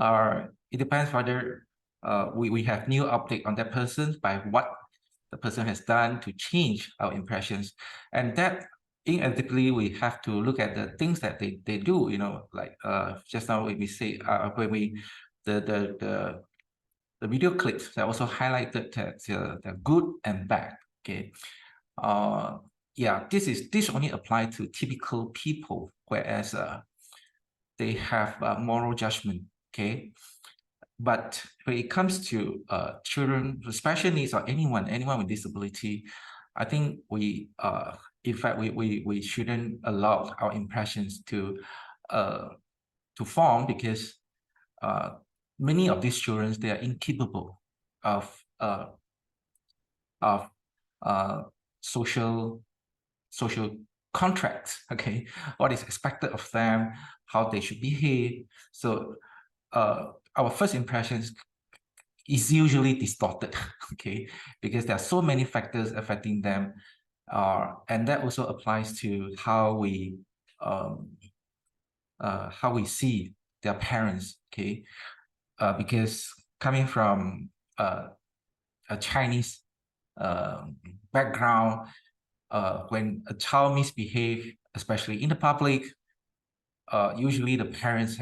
it depends whether we have new update on that person by what the person has done to change our impressions, and that inevitably we have to look at the things that they do, like just now when we say when we the video clips that also highlighted that the good and bad. Okay, this only apply to typical people, whereas they have moral judgment. Okay, but when it comes to children with special needs, or anyone with disability, I think in fact, we shouldn't allow our impressions to form, because many of these children, they are incapable of social contracts. Okay, what is expected of them, how they should behave. So our first impressions is usually distorted. Okay, because there are so many factors affecting them, and that also applies to how we see their parents. Okay, because coming from a Chinese background, when a child misbehaves, especially in the public, usually the parents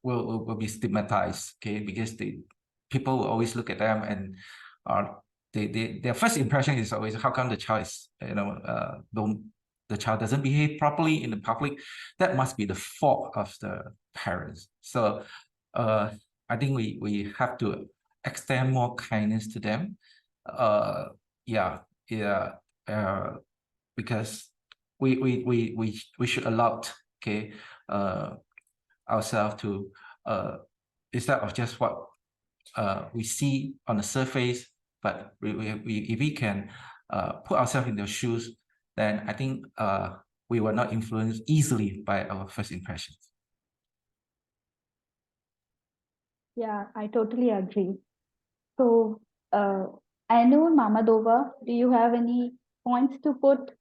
will be stigmatized. Okay, because people will always look at them, and their first impression is always, how come the child is the child doesn't behave properly in the public? That must be the fault of the parents. So I think we have to extend more kindness to them. Because we should allow, okay, ourselves to instead of just what we see on the surface, but if we can put ourselves in their shoes, then I think we will not influence easily by our first impressions. Yeah, I totally agree. So, Ainur Mamadova, do you have any points to put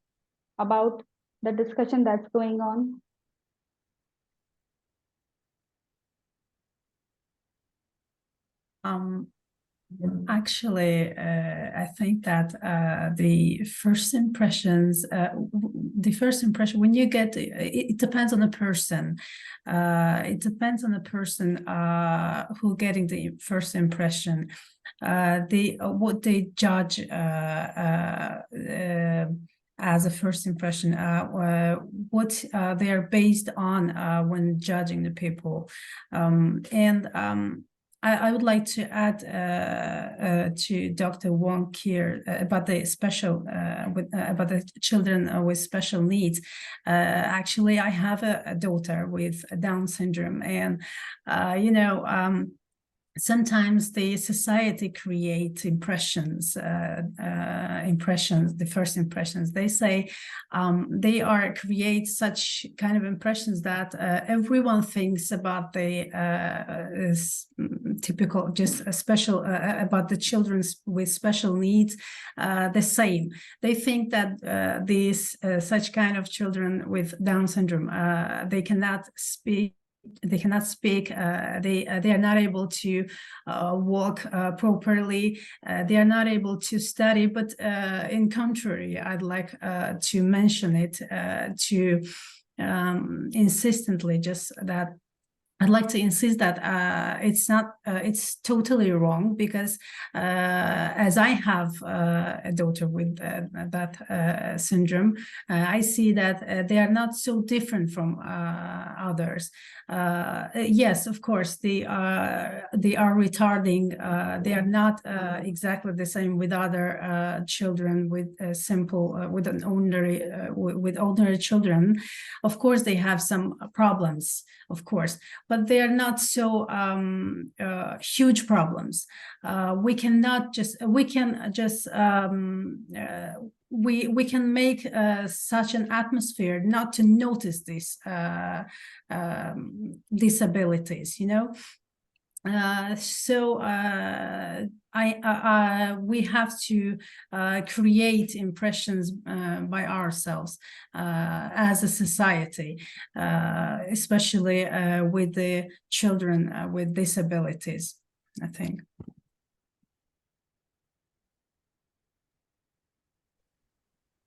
about the discussion that's going on? Actually, I think that the first impressions, when you get, it depends on the person. It depends on the person who getting the first impression. What they judge as a first impression, what they are based on when judging the people, I would like to add to Dr. Wong here about the about the children with special needs. Actually, I have a daughter with Down syndrome, and sometimes the society creates impressions, the first impressions. They say create such kind of impressions that everyone thinks about the typical, just a special, about the children with special needs, the same. They think that these such kind of children with Down syndrome, they cannot speak, they are not able to walk properly, they are not able to study. But in contrary, I'd like to mention it insistently, just that I'd like to insist that it's not, it's totally wrong, because as I have a daughter with that syndrome, I see that they are not so different from others. Yes, of course, they are retarding. They are not exactly the same with other children with with ordinary children. Of course, they have some problems, of course, but they are not so huge problems. We can make such an atmosphere not to notice these disabilities, we have to create impressions by ourselves as a society, especially with the children with disabilities, I think.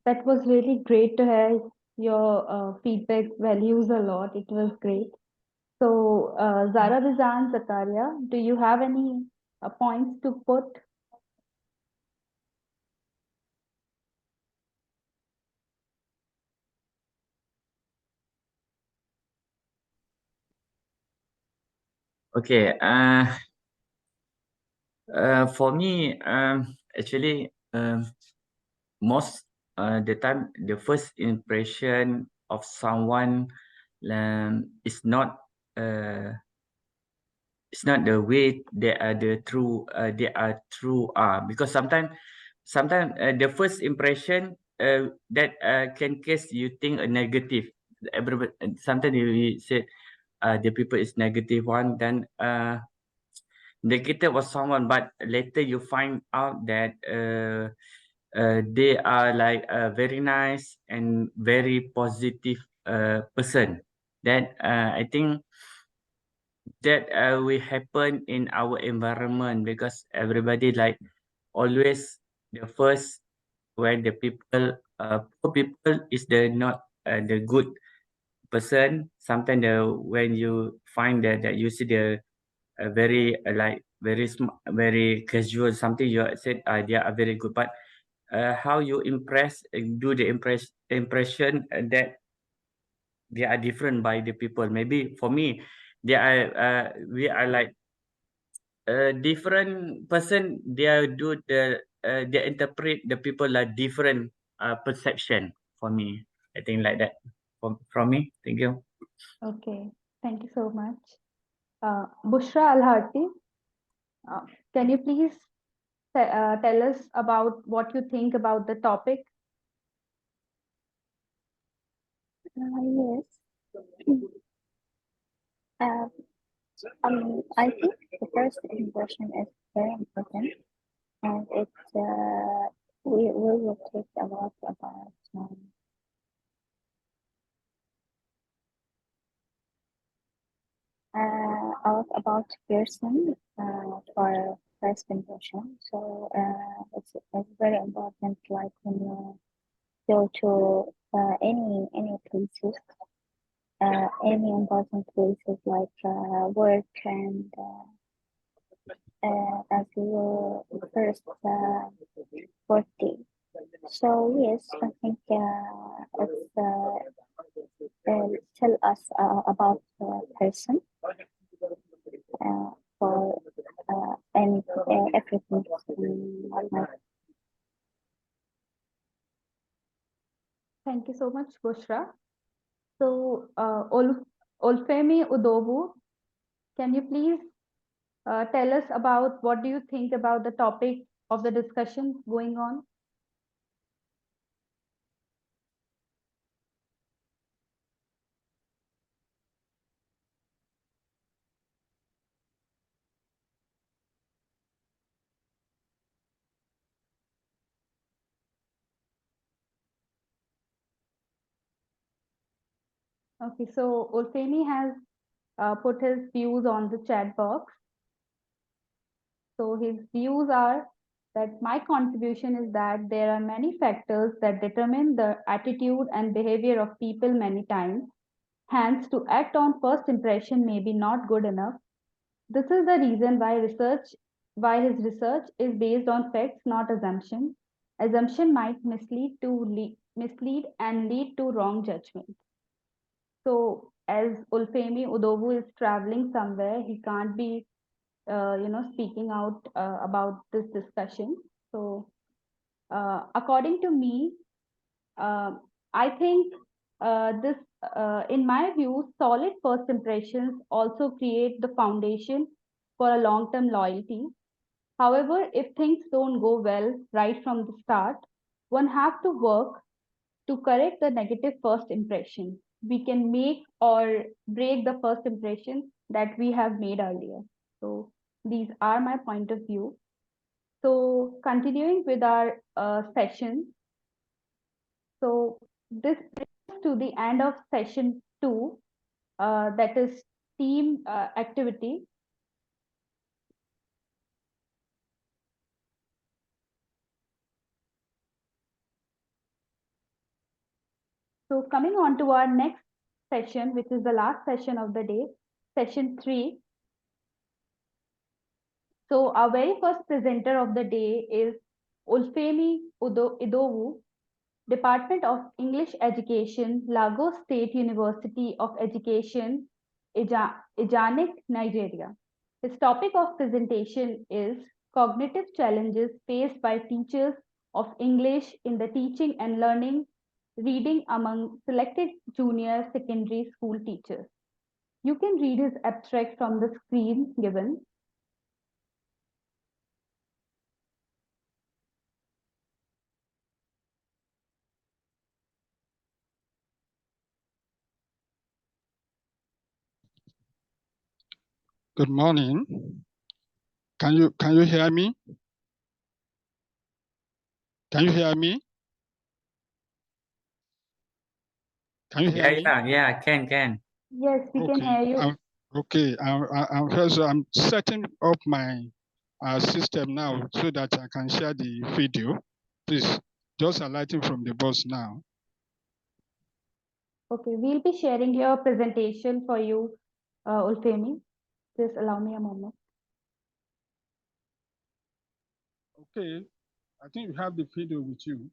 That was really great to hear. Your feedback values a lot. It was great. So, Zara Bizan Zakaria, do you have any points to put? Okay. For me, actually, most the time the first impression of someone is not it's not the way they are true because sometimes the first impression that can cause you think a negative. Everybody sometimes you say the people is negative one, then negative was someone, but later you find out that they are like a very nice and very positive person. That I think that will happen in our environment because everybody like always the first when the people poor people is the not the good person. Sometimes when you find that you see the very like very casual something you said they are very good, but how you impress do the impression that they are different by the people. Maybe for me they are we are like a different person. They are do they interpret the people like different perception. For me I think like that from me. Thank you. Okay, thank you so much. Bushra Alhati, can you please tell us about what you think about the topic? Yes. I think the first impression is very important, and it's we will talk a lot about person for first impression. So it's very important, like when you go to any places, any important places like work and as your first work day. So yes, I think it's tell us about the person for and everything in my life. Thank you so much, Bushra. So, Olfemi Udovu, can you please tell us about what do you think about the topic of the discussion going on? Okay, so Olfemi has put his views on the chat box. So his views are that my contribution is that there are many factors that determine the attitude and behavior of people many times. Hence, to act on first impression may be not good enough. This is the reason why his research is based on facts, not assumption. Assumption might mislead and lead to wrong judgment. So, as Ulfemi Udovu is traveling somewhere, he can't be, speaking out about this discussion. So, according to me, I think in my view, solid first impressions also create the foundation for a long-term loyalty. However, if things don't go well right from the start, one have to work to correct the negative first impression. We can make or break the first impression that we have made earlier. So these are my point of view. So continuing with our session. So this brings us to the end of session 2, that is team activity. So coming on to our next session, which is the last session of the day, session 3. So our very first presenter of the day is Ulfemi Idowu, Department of English Education, Lagos State University of Education, Ijanik, Nigeria. His topic of presentation is cognitive challenges faced by teachers of English in the teaching and learning reading among selected junior secondary school teachers. You can read his abstract from the screen given. Good morning. Can you hear me? Can you hear me? Can you hear me? Yeah, can. Yes, we can hear you. Okay, I'm setting up my system now so that I can share the video. Please, just alighting from the bus now. Okay, we'll be sharing your presentation for you, Ulfemi. Just allow me a moment. Okay, I think you have the video with you.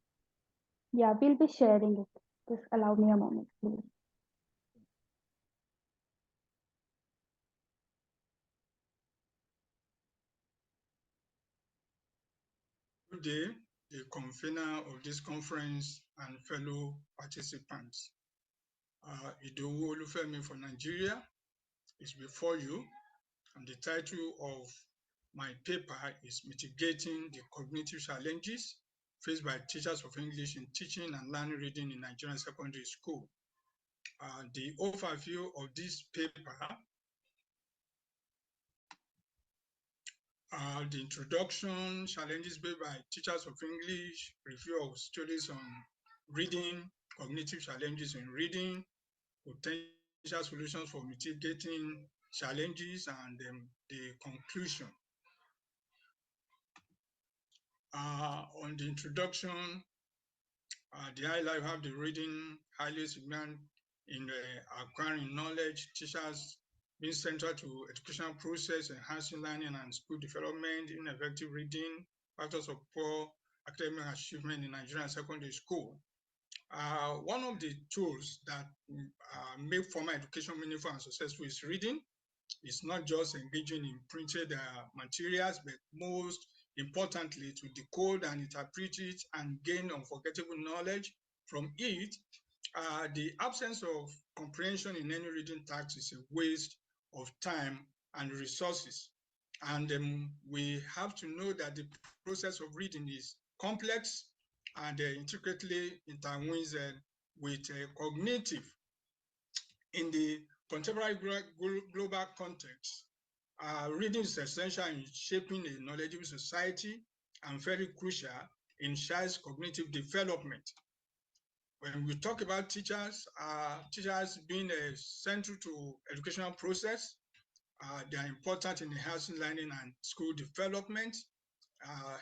Yeah, we'll be sharing it. Just allow me a moment, please. Good day, the convener of this conference and fellow participants. Idowu Olufemi for Nigeria is before you, and the title of my paper is Mitigating the Cognitive Challenges Faced by Teachers of English in Teaching and Learning Reading in Nigerian Secondary School. The overview of this paper, the introduction, challenges faced by teachers of English, review of studies on reading, cognitive challenges in reading, potential solutions for mitigating challenges, and the conclusion. On the introduction, the highlight have the reading highly significant in acquiring knowledge, teachers being central to educational process, enhancing learning and school development, ineffective reading, factors of poor academic achievement in Nigerian secondary school. One of the tools that make formal education meaningful and successful is reading. It's not just engaging in printed materials, but most importantly, to decode and interpret it and gain unforgettable knowledge from it. The absence of comprehension in any reading task is a waste of time and resources. And we have to know that the process of reading is complex and intricately intertwines with cognitive. In the contemporary global context, reading is essential in shaping a knowledgeable society and very crucial in child's cognitive development. When we talk about teachers, teachers being central to educational process, they are important in enhancing learning and school development.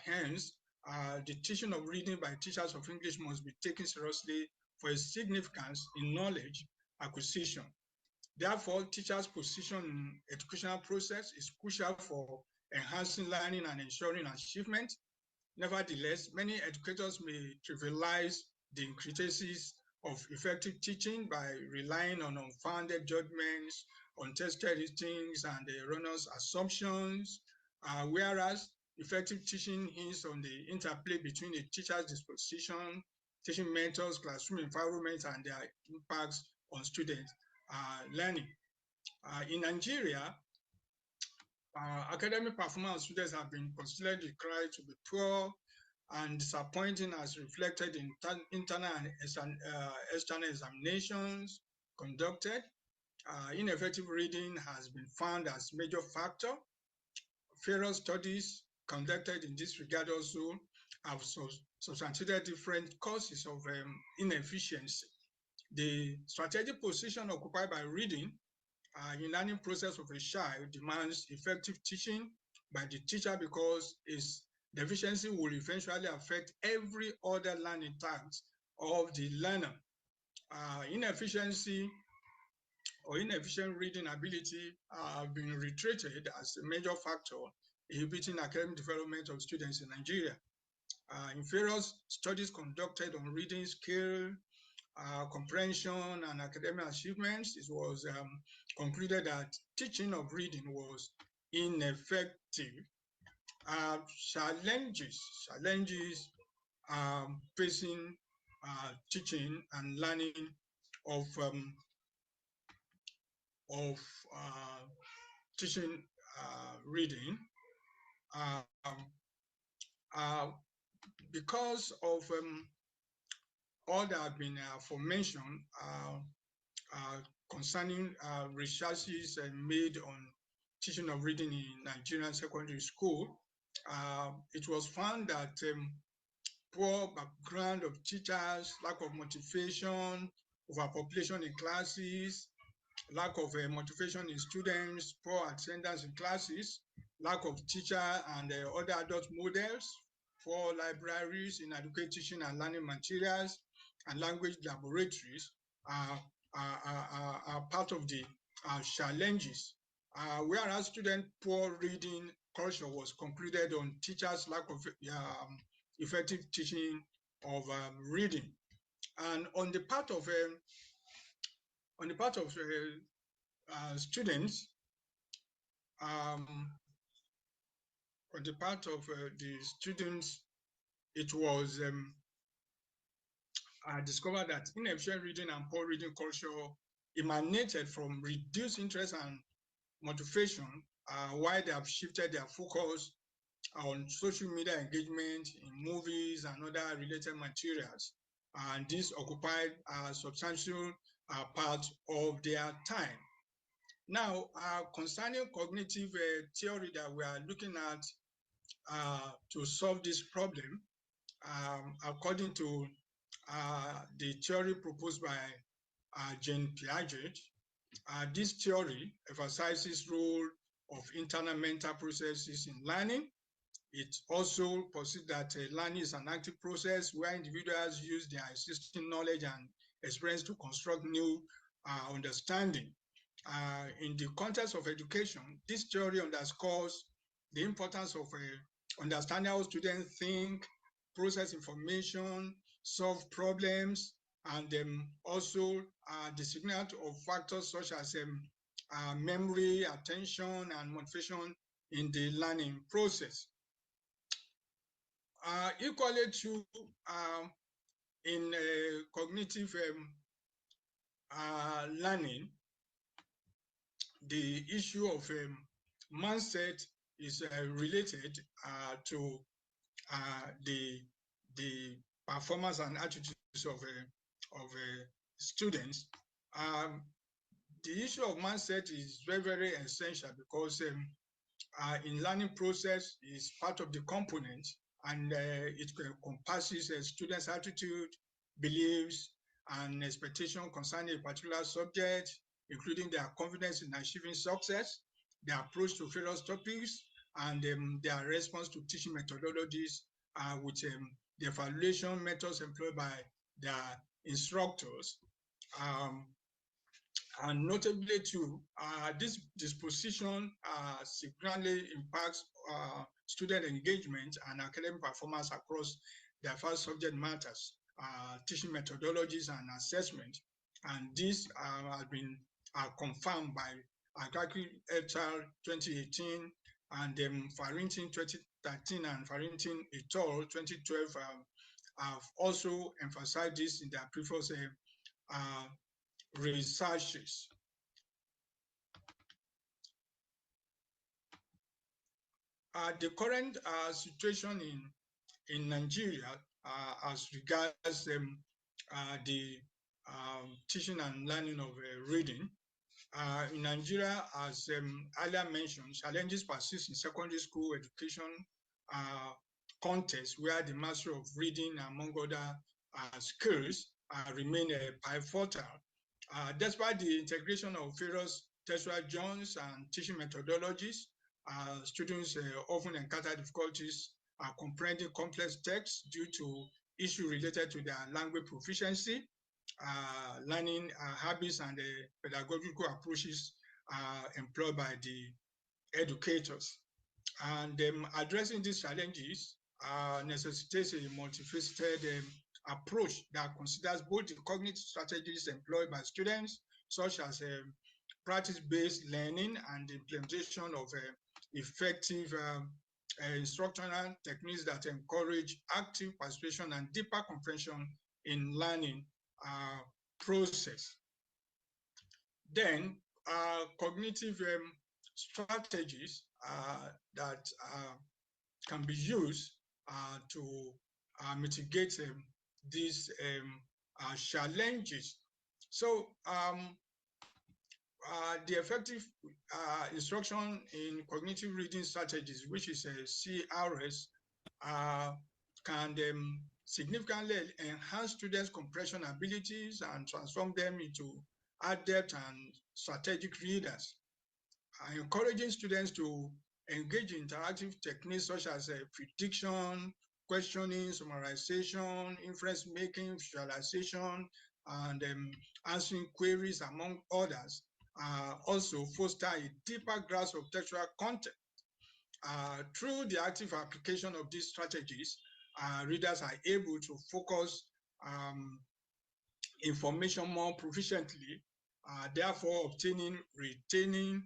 Hence, the teaching of reading by teachers of English must be taken seriously for its significance in knowledge acquisition. Therefore, teachers' position in educational process is crucial for enhancing learning and ensuring achievement. Nevertheless, many educators may trivialize the intricacies of effective teaching by relying on unfounded judgments, untested readings, and erroneous assumptions, whereas effective teaching hinges on the interplay between a teacher's disposition, teaching methods, classroom environment, and their impacts on students' learning. In Nigeria, academic performance of students have been consistently declared to be poor and disappointing as reflected in internal and external examinations conducted. Ineffective reading has been found as major factor. Various studies conducted in this regard also have substantiated different causes of inefficiency. The strategic position occupied by reading in learning process of a child demands effective teaching by the teacher because its deficiency will eventually affect every other learning task of the learner. Inefficiency or inefficient reading ability have been reiterated as a major factor inhibiting academic development of students in Nigeria. In various studies conducted on reading skill, comprehension, and academic achievements, it was concluded that teaching of reading was ineffective. Challenges facing teaching and learning of teaching reading. Because of all that have been aforementioned concerning researches made on teaching of reading in Nigerian secondary school, it was found that poor background of teachers, lack of motivation, overpopulation in classes, lack of motivation in students, poor attendance in classes, lack of teacher and other adult models, poor libraries, inadequate teaching and learning materials, and language laboratories are part of the challenges. Whereas student poor reading culture was concluded on teachers' lack of effective teaching of reading, and on the part of students, on the part of the students, it was discovered that inefficient reading and poor reading culture emanated from reduced interest and motivation, while they have shifted their focus on social media engagement in movies and other related materials. And this occupied a substantial part of their time. Now, concerning cognitive theory that we are looking at to solve this problem, according to the theory proposed by Jean Piaget, this theory emphasizes role of internal mental processes in learning. It also posits that learning is an active process where individuals use their existing knowledge and experience to construct new understanding. In the context of education, this theory underscores the importance of understanding how students think, process information, solve problems, and also the significance of factors such as memory, attention, and motivation in the learning process. Equally true in cognitive learning, the issue of mindset is related to the performance and attitudes of students. The issue of mindset is very, very essential because in learning process is part of the component, and it encompasses students' attitude, beliefs, and expectation concerning a particular subject, including their confidence in achieving success, their approach to various topics, and their response to teaching methodologies with the evaluation methods employed by their instructors. And notably too, this disposition significantly impacts student engagement and academic performance across diverse subject matters, teaching methodologies and assessment. And this has been confirmed by Agaki et al. 2018 and Farrington 2013 and Farrington et al. 2012 have also emphasized this in their previous researches. The current situation in Nigeria as regards the teaching and learning of reading. In Nigeria, as earlier mentioned, challenges persist in secondary school education context where the mastery of reading, among other skills, remain pivotal. Despite the integration of various textual genres and teaching methodologies, students often encounter difficulties comprehending complex texts due to issues related to their language proficiency, learning habits, and pedagogical approaches employed by the educators. And addressing these challenges necessitates a multifaceted approach that considers both the cognitive strategies employed by students, such as practice-based learning and the implementation of effective instructional techniques that encourage active participation and deeper comprehension in learning process. Then cognitive strategies that can be used to mitigate these challenges. So the effective instruction in cognitive reading strategies, which is a CRS, can significantly enhance students' comprehension abilities and transform them into adept and strategic readers. Encouraging students to engage in interactive techniques such as prediction, questioning, summarization, inference making, visualization, and answering queries, among others, also foster a deeper grasp of textual content. Through the active application of these strategies, readers are able to focus information more proficiently, therefore obtaining, retaining,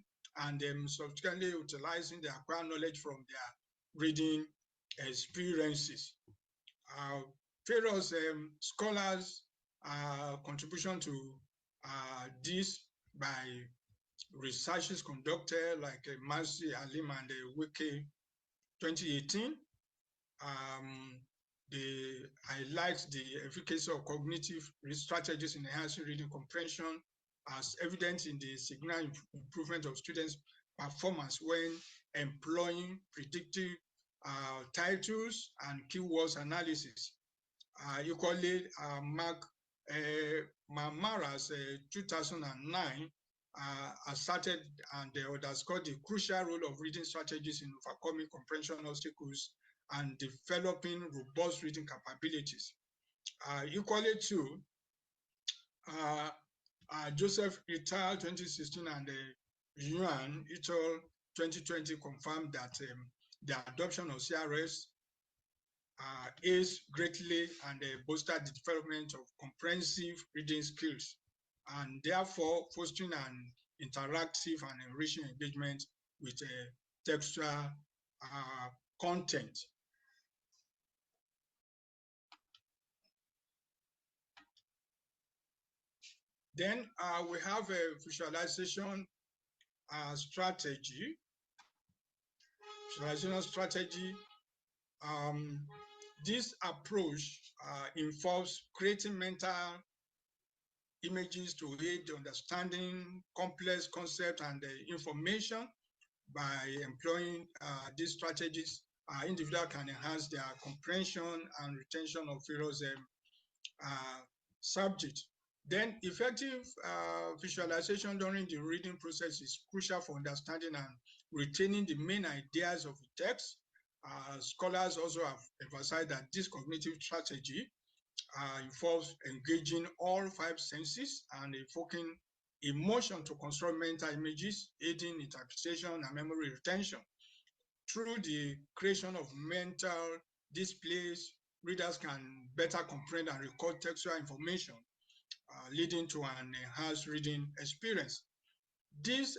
and subsequently utilizing the acquired knowledge from their reading experiences. Various scholars' contribution to this by researches conducted like Marcy, Alim, and Wiki 2018. They highlight the efficacy of cognitive strategies in enhancing reading comprehension as evident in the significant improvement of students' performance when employing predictive titles and keywords analysis. Equally, Mark Mamara's 2009 asserted and underscored the crucial role of reading strategies in overcoming comprehension obstacles and developing robust reading capabilities. Equally too, Joseph et al. 2016 and Yuan et al. 2020 confirmed that the adoption of CRS is greatly and bolstered the development of comprehensive reading skills, and therefore fostering an interactive and enriching engagement with textual content. Then we have a visualization strategy. Visualization strategy. This approach involves creating mental images to aid the understanding complex concepts and information. By employing these strategies, individuals can enhance their comprehension and retention of various subjects. Then effective visualization during the reading process is crucial for understanding and retaining the main ideas of the text. Scholars also have emphasized that this cognitive strategy involves engaging all 5 senses and evoking emotion to construct mental images, aiding interpretation and memory retention. Through the creation of mental displays, readers can better comprehend and record textual information, leading to an enhanced reading experience. This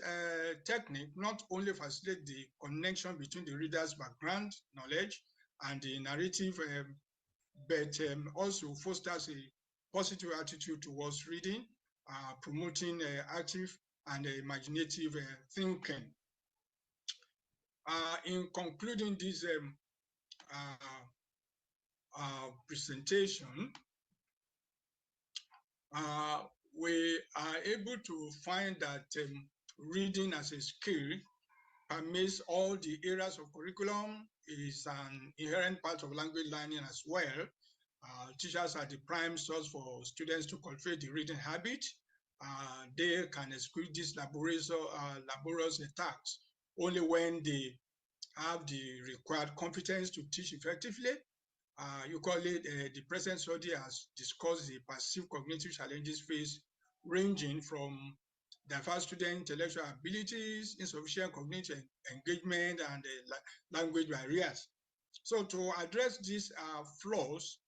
technique not only facilitates the connection between the reader's background knowledge and the narrative, but also fosters a positive attitude towards reading, promoting active and imaginative thinking. In concluding this presentation, we are able to find that reading as a skill permeates all the areas of curriculum, is an inherent part of language learning as well. Teachers are the prime source for students to cultivate the reading habit. They can execute these laborious tasks only when they have the required competence to teach effectively. The present study has discussed the perceived cognitive challenges faced, ranging from diverse student intellectual abilities, insufficient cognitive engagement, and language barriers. So to address these flaws,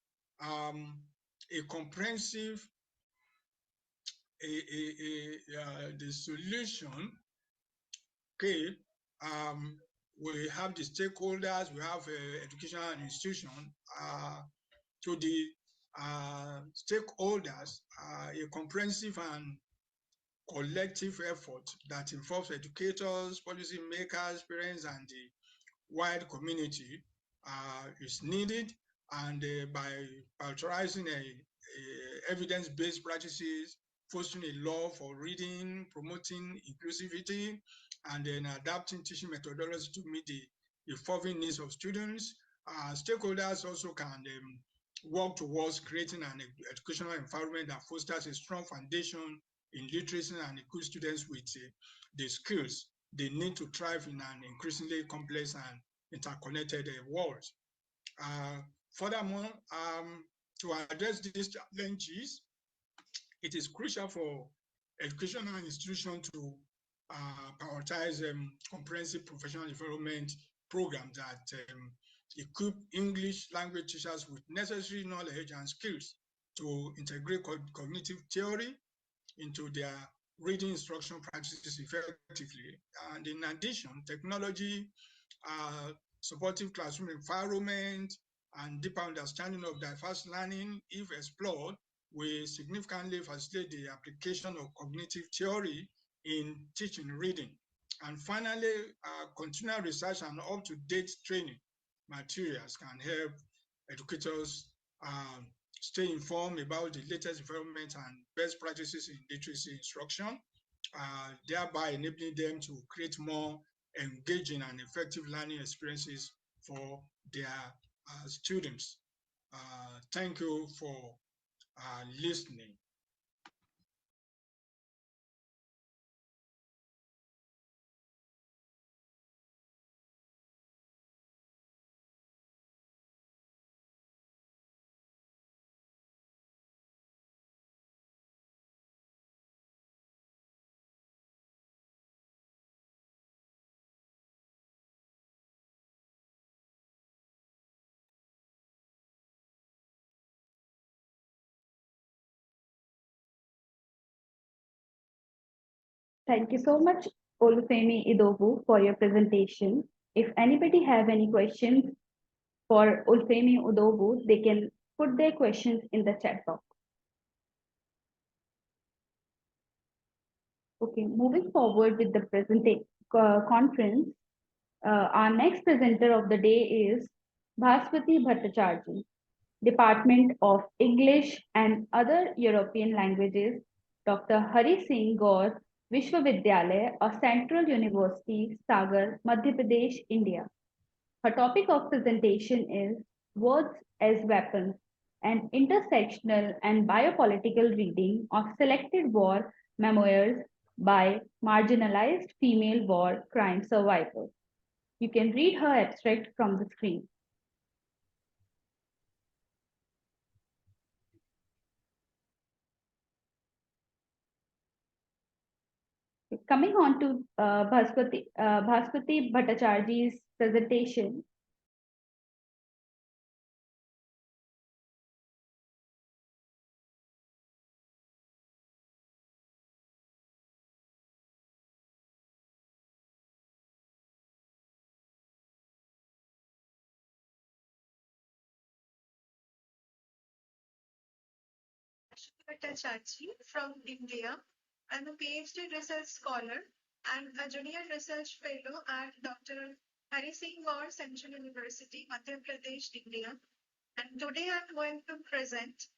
a comprehensive the solution, okay, we have the stakeholders, we have educational institution. To the stakeholders, a comprehensive and collective effort that involves educators, policy makers, parents, and the wide community is needed. And by prioritizing evidence-based practices, fostering a love for reading, promoting inclusivity, and then adapting teaching methodology to meet the evolving needs of students, stakeholders also can work towards creating an educational environment that fosters a strong foundation in literacy and equips students with the skills they need to thrive in an increasingly complex and interconnected world. Furthermore, to address these challenges, it is crucial for educational institutions to prioritize comprehensive professional development programs that equip English language teachers with necessary knowledge and skills to integrate cognitive theory into their reading instruction practices effectively. And in addition, technology, supportive classroom environment, and deeper understanding of diverse learning, if explored, will significantly facilitate the application of cognitive theory in teaching reading. And finally, continual research and up-to-date training materials can help educators stay informed about the latest developments and best practices in literacy instruction, thereby enabling them to create more engaging and effective learning experiences for their students. Thank you for listening. Thank you so much, Olufemi Idowu, for your presentation. If anybody have any questions for Olufemi Idowu, they can put their questions in the chat box. Okay, moving forward with the conference, our next presenter of the day is Bhaswati Bhattacharjee, Department of English and Other European Languages, Dr. Hari Singh Gaur Vishwavidyalaya of Central University, Sagar, Madhya Pradesh, India. Her topic of presentation is Words as Weapons, an intersectional and biopolitical reading of selected war memoirs by marginalized female war crime survivors. You can read her abstract from the screen. Coming on to Bhaswati Bhattacharjee's presentation. Bhattacharjee from India. I'm a PhD research scholar and a junior research fellow at Dr. Hari Singh Gaur Central University, Madhya Pradesh, India. And today I'm going to present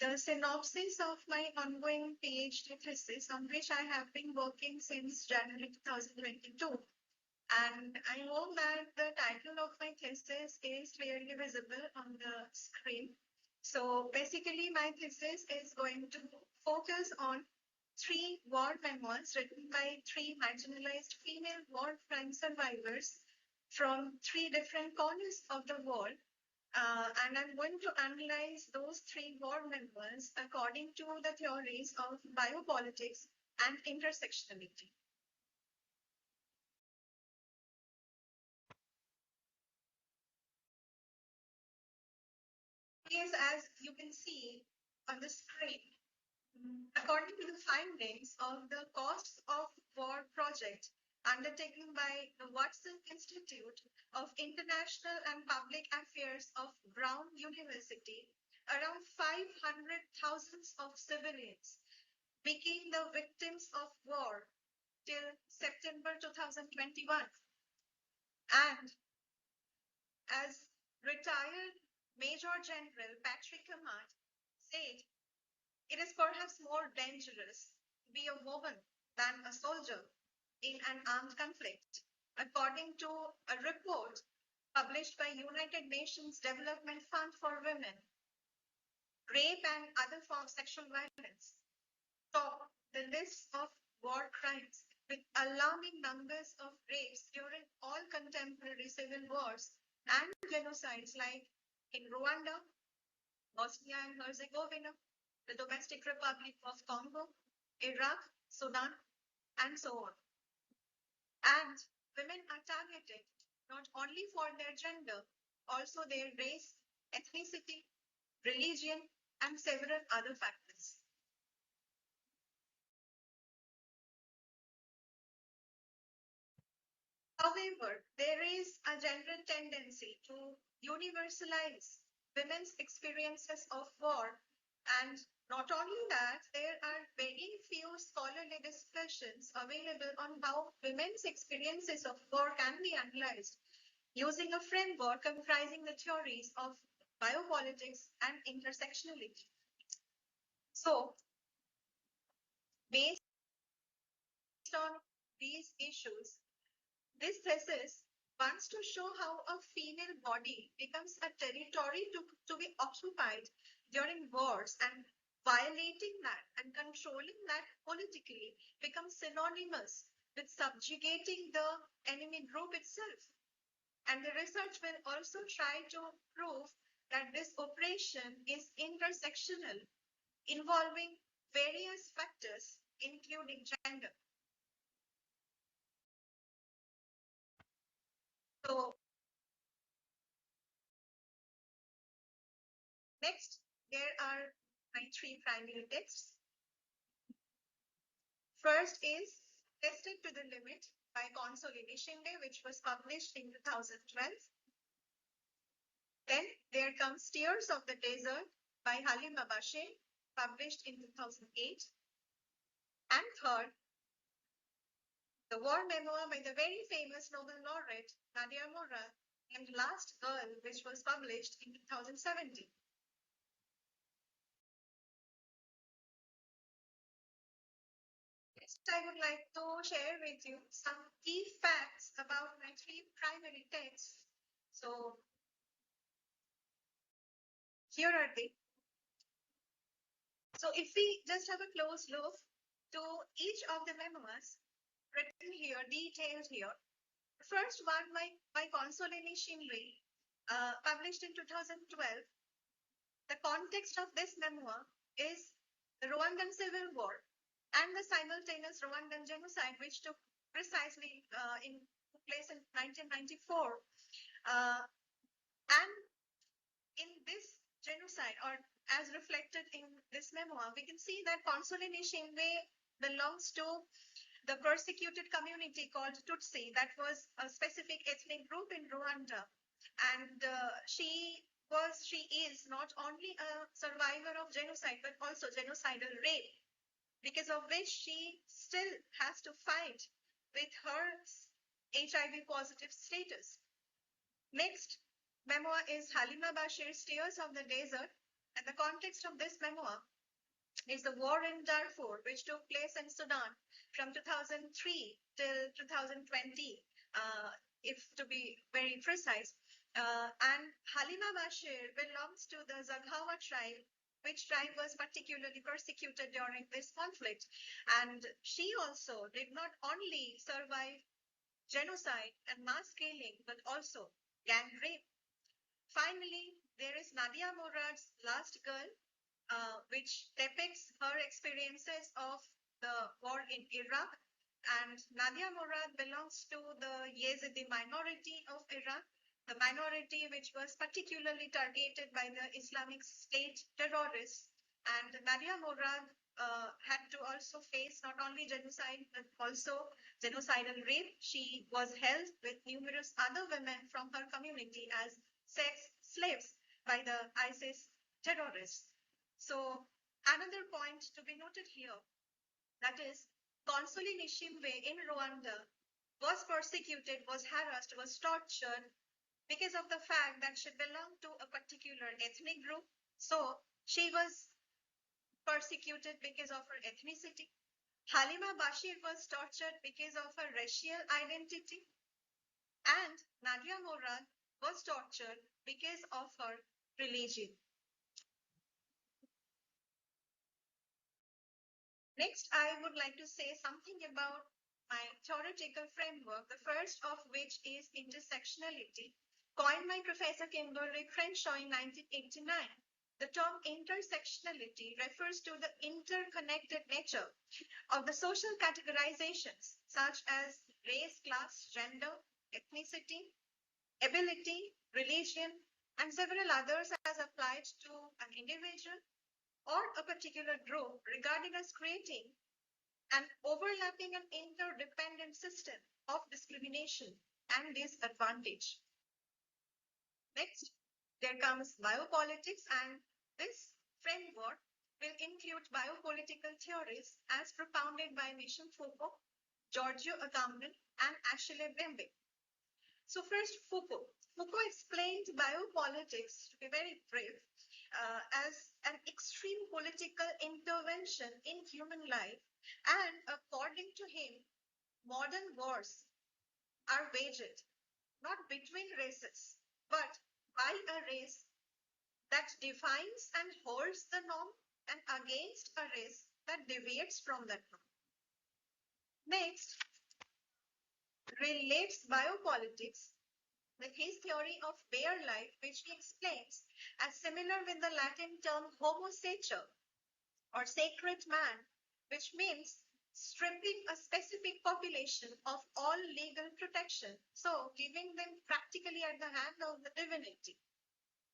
the synopsis of my ongoing PhD thesis on which I have been working since January 2022. And I hope that the title of my thesis is clearly visible on the screen. So basically, my thesis is going to focus on 3 war memoirs written by 3 marginalized female war crime survivors from 3 different corners of the world. And I'm going to analyze those 3 war memoirs according to the theories of biopolitics and intersectionality. Is, as you can see on the screen, according to the findings of the Costs of War project undertaken by the Watson Institute of International and Public Affairs of Brown University, around 500,000 of civilians became the victims of war till September 2021. And as retired Major General Patrick Kamat said, it is perhaps more dangerous to be a woman than a soldier in an armed conflict, according to a report published by United Nations Development Fund for Women. Rape and other forms of sexual violence top the list of war crimes, with alarming numbers of rapes during all contemporary civil wars and genocides like in Rwanda, Bosnia and Herzegovina, the Domestic Republic of Congo, Iraq, Sudan, and so on. And women are targeted not only for their gender, also their race, ethnicity, religion, and several other factors. However, there is a general tendency to universalize women's experiences of war, and not only that, there are very few scholarly discussions available on how women's experiences of war can be analyzed using a framework comprising the theories of biopolitics and intersectionality. So, based on these issues, this thesis wants to show how a female body becomes a territory to be occupied during wars, and violating that and controlling that politically becomes synonymous with subjugating the enemy group itself. And the research will also try to prove that this operation is intersectional, involving various factors, including gender. So, next, there are my three primary texts. First is Tested to the Limit by Consolini Shinde, which was published in 2012. Then there comes Tears of the Desert by Halima Bashir, published in 2008. And third, the war memoir by the very famous Nobel laureate Nadia Murad, named Last Girl, which was published in 2017. Next, I would like to share with you some key facts about my three primary texts. So, here are they. So, if we just have a close look to each of the memoirs written here, detailed here. The first one by Consolini Shinde, published in 2012. The context of this memoir is the Rwandan Civil War and the simultaneous Rwandan genocide, which took precisely took place in 1994. And in this genocide, or as reflected in this memoir, we can see that Consolini Shinde belongs to the persecuted community called Tutsi, that was a specific ethnic group in Rwanda. And she is not only a survivor of genocide, but also genocidal rape, because of which she still has to fight with her HIV positive status. Next memoir is Halima Bashir's Tears of the Desert, and the context of this memoir is the war in Darfur, which took place in Sudan from 2003 till 2020, if to be very precise. And Halima Bashir belongs to the Zaghawa tribe, which tribe was particularly persecuted during this conflict. And she also did not only survive genocide and mass killing, but also gang rape. Finally, there is Nadia Murad's Last Girl, which depicts her experiences of the war in Iraq. And Nadia Murad belongs to the Yazidi minority of Iraq, the minority which was particularly targeted by the Islamic State terrorists. And Nadia Murad had to also face not only genocide but also genocidal rape. She was held with numerous other women from her community as sex slaves by the ISIS terrorists. So another point to be noted here, that is, Consoli Nishimbe in Rwanda was persecuted, was harassed, was tortured because of the fact that she belonged to a particular ethnic group. So she was persecuted because of her ethnicity. Halima Bashir was tortured because of her racial identity. And Nadia Murad was tortured because of her religion. Next, I would like to say something about my theoretical framework, the first of which is intersectionality, coined by Professor Kimberly Crenshaw in 1989. The term intersectionality refers to the interconnected nature of the social categorizations such as race, class, gender, ethnicity, ability, religion, and several others as applied to an individual or a particular group, regarded as creating an overlapping and interdependent system of discrimination and disadvantage. Next, there comes biopolitics, and this framework will include biopolitical theories as propounded by Michel Foucault, Giorgio Agamben, and Achille Mbembe. So first, Foucault. Foucault explained biopolitics, to be very brief, as an extreme political intervention in human life. And according to him, modern wars are waged not between races, but by a race that defines and holds the norm and against a race that deviates from that norm. Next, relates biopolitics with his theory of bare life, which he explains as similar with the Latin term homo sacer, or sacred man, which means stripping a specific population of all legal protection, so giving them practically at the hand of the divinity.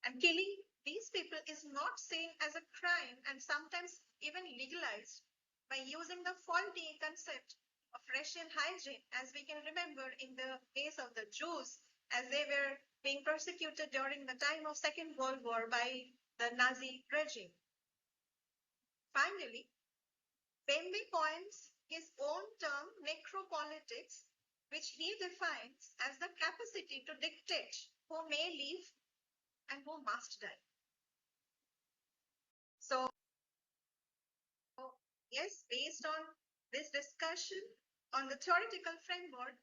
And killing these people is not seen as a crime and sometimes even legalized by using the faulty concept of racial hygiene, as we can remember in the case of the Jews, as they were being persecuted during the time of Second World War by the Nazi regime. Finally, Mbembe coins his own term necropolitics, which he defines as the capacity to dictate who may live and who must die. So, yes, based on this discussion on the theoretical framework,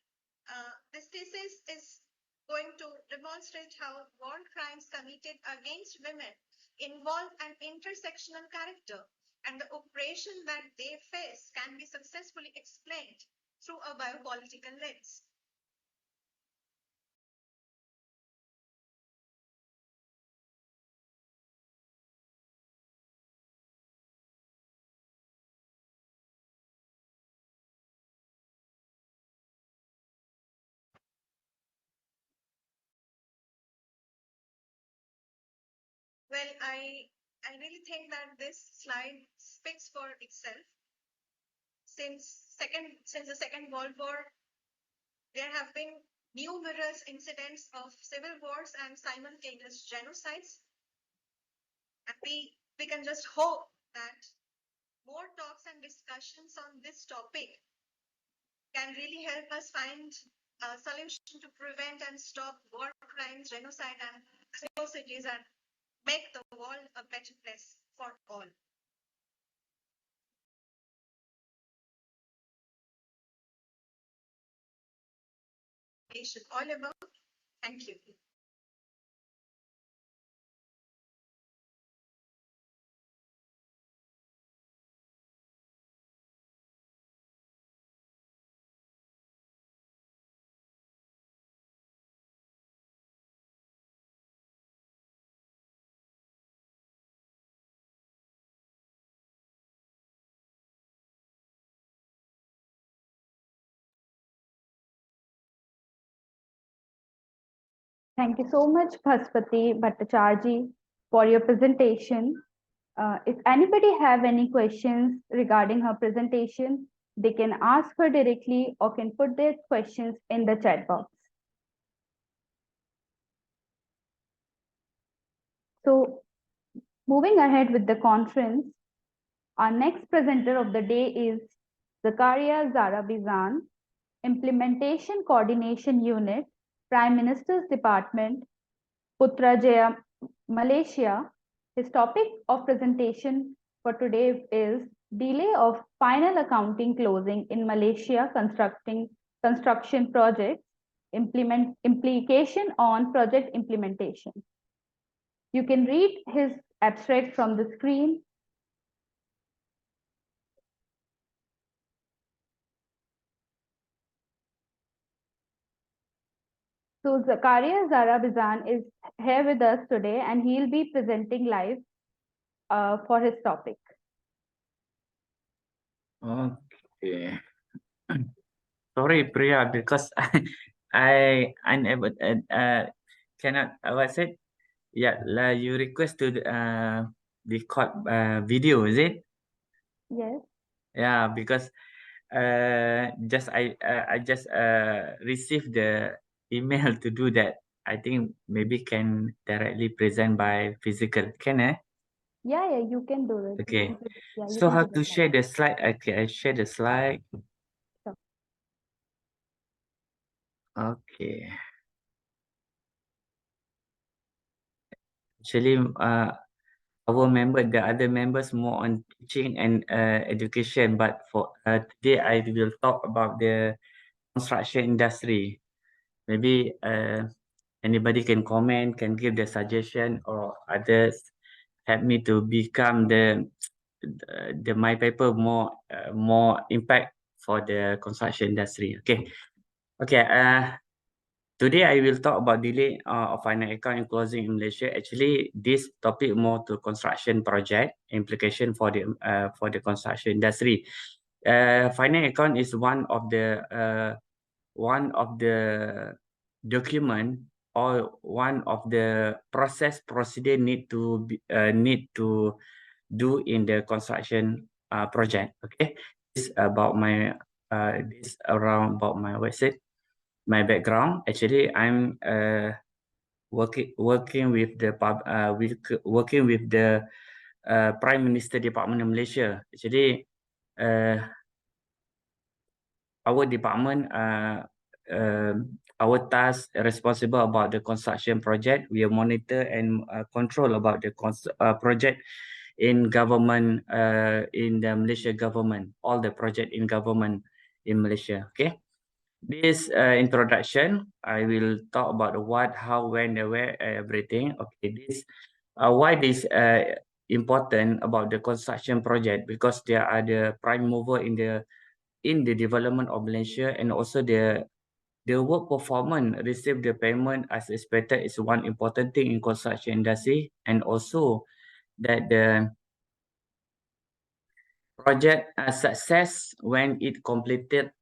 this thesis is going to demonstrate how war crimes committed against women involve an intersectional character, and the oppression that they face can be successfully explained through a biopolitical lens. Well, I really think that this slide speaks for itself. Since the Second World War, there have been numerous incidents of civil wars and simultaneous genocides. And we can just hope that more talks and discussions on this topic can really help us find a solution to prevent and stop war crimes, genocide, and atrocities, and make the world a better place for all. All about. Thank you. Thank you so much, Bhaspati Bhattacharji, for your presentation. If anybody have any questions regarding her presentation, they can ask her directly or can put their questions in the chat box. So moving ahead with the conference, our next presenter of the day is Zakaria Zarabizan, Implementation Coordination Unit, Prime Minister's Department, Putrajaya, Malaysia. His topic of presentation for today is delay of final accounting closing in Malaysia construction projects, implication on project implementation. You can read his abstract from the screen. So Zakaria Zarabizan is here with us today and he'll be presenting live for his topic. Okay. Sorry, Priya, because I unable cannot. What I said? Yeah, you request to record video, is it? Yes. Yeah, because just I just received the email to do that. I think maybe can directly present by physical. Can I? Yeah, you can do it. Okay. Yeah, you So can how do to it share live. the slide? Okay, I share the slide. Sure. Okay. Actually, the other members more on teaching and education, but for today I will talk about the construction industry. Maybe anybody can comment, can give the suggestion, or others help me to become the my paper more impact for the construction industry. Okay. Today I will talk about delay of final account and closing in Malaysia. Actually, this topic more to construction project implication for the construction industry. Final account is one of the document or one of the procedure need to do in the construction project. Okay, this about my this around about my website. My background, actually, I'm working with the Prime Minister Department of Malaysia. Actually, our department, our task responsible about the construction project. We monitor and control about the project in government, in the Malaysia government, all the project in government in Malaysia. Okay. This introduction, I will talk about the what, how, when, the where, everything. Okay, this why this important about the construction project, because they are the prime mover in the development of Malaysia, and also the work performance receive the payment as expected is one important thing in construction industry, and also that the project success when it completed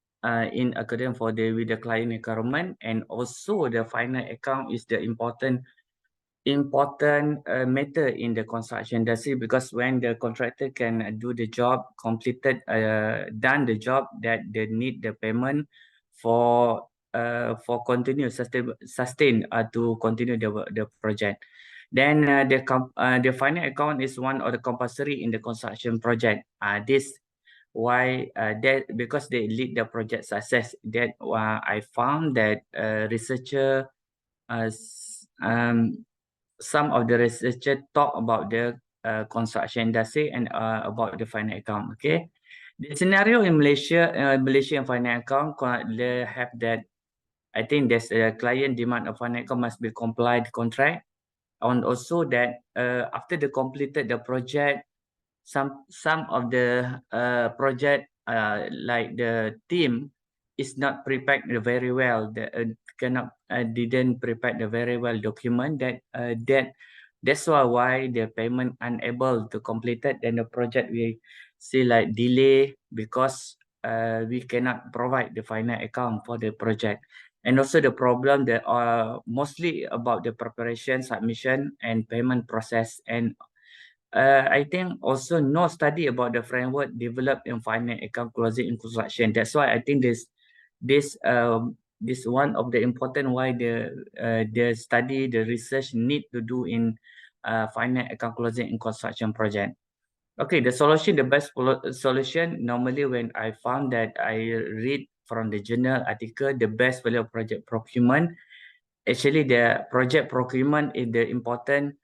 in accordance with the client requirement, and also the final account is the important matter in the construction industry, because when the contractor can do the job completed, done the job, that they need the payment for continue sustain to continue the project. Then the final account is one of the compulsory in the construction project. This why that because they lead the project success. That I found that researcher some of the researchers talk about the construction industry and about the final account. Okay, the scenario in Malaysia, Malaysian final account, they have that. I think there's a client demand of final account must be complied contract, and also that after the completed the project, some of the project like the team is not prepared very well. The didn't prepare the very well document that's why the payment unable to complete it. Then the project we see like delay because we cannot provide the final account for the project. And also the problem that are mostly about the preparation, submission, and payment process, and I think also no study about the framework developed in finance account closing in construction. That's why I think this one of the important why the study, the research need to do in finance account closing in construction project. Okay, the solution, the best solution normally when I found that I read from the journal article, the best value of project procurement. Actually, the project procurement is the important.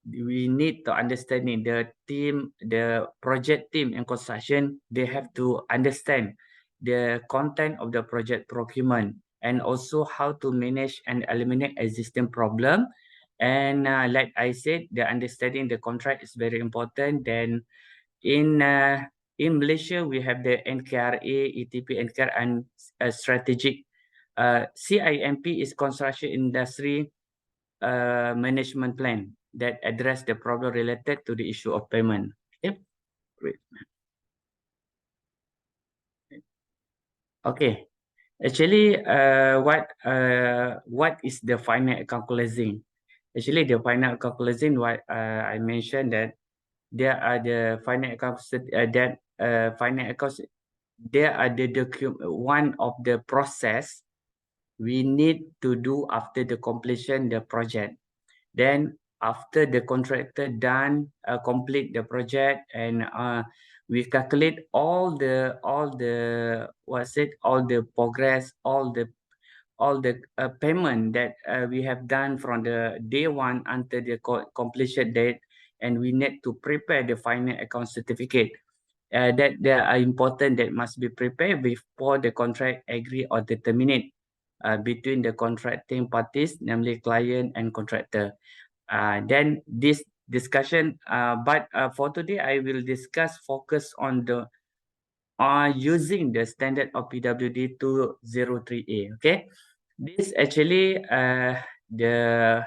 We need to understand it. The team, the project team in construction, they have to understand the content of the project procurement and also how to manage and eliminate existing problem. And like I said, the understanding the contract is very important. Then in Malaysia, we have the NKRA, ETP, NKR, and strategic. CIMP is construction industry management plan that address the problem related to the issue of payment. Okay. Great. Okay. Actually, what is the final account closing? Actually, the final account closing, what I mentioned that there are the final accounts that final accounts. There are the one of the process we need to do after the completion the project. Then after the contractor done complete the project and we calculate all the what's it, all the progress, all the payment that we have done from the day one until the completion date, and we need to prepare the final account certificate that they are important, that must be prepared before the contract agree or terminate between the contracting parties, namely client and contractor. Then this discussion, but for today I will discuss focus on the using the standard of PWD 203A. Okay, this actually the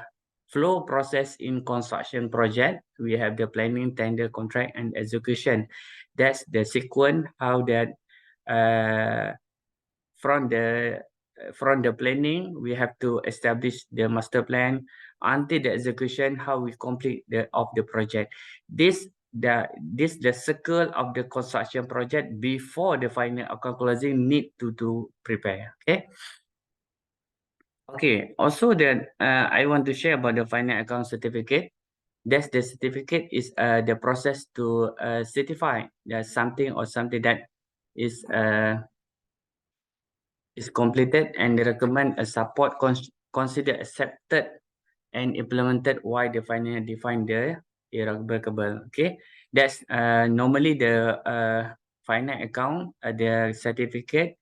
flow process in construction project. We have the planning, tender, contract, and execution. That's the sequence how that from the planning we have to establish the master plan until the execution, how we complete the project. This the circle of the construction project before the final account closing need to prepare. Okay. Okay. Also, then I want to share about the final account certificate. That's the certificate is the process to certify that something or something that is completed and recommend a support considered accepted and implemented while the final define the irrevocable. Okay, that's normally the final account the certificate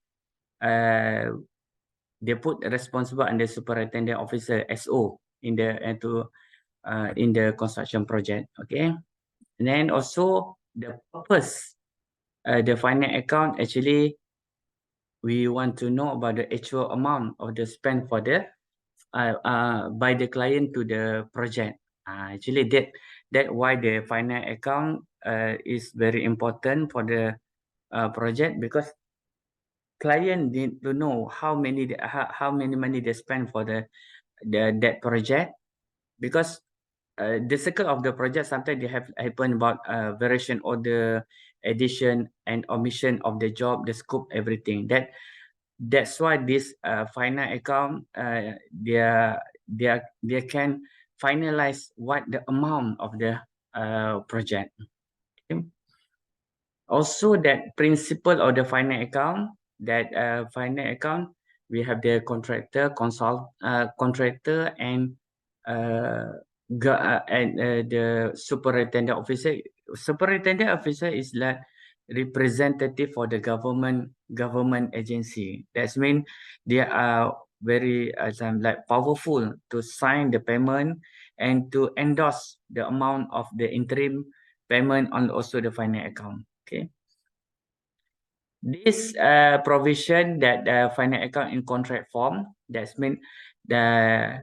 they put responsible and the superintendent officer SO in the in the construction project. Okay, and then also the purpose the final account actually we want to know about the actual amount of the spend for the by the client to the project. Actually, that why the final account is very important for the project, because client need to know how many money they spend for the that project, because the circle of the project sometimes they have happen about variation order, addition and omission of the job, the scope, everything. That's why this final account they can finalize what the amount of the project. Okay. Also, that principle of the final account, that final account, we have the contractor, contractor and the superintendent officer. Superintendent officer is like representative for the government agency. That means they are very like powerful to sign the payment and to endorse the amount of the interim payment on also the final account. Okay. This provision that the final account in contract form, that's mean the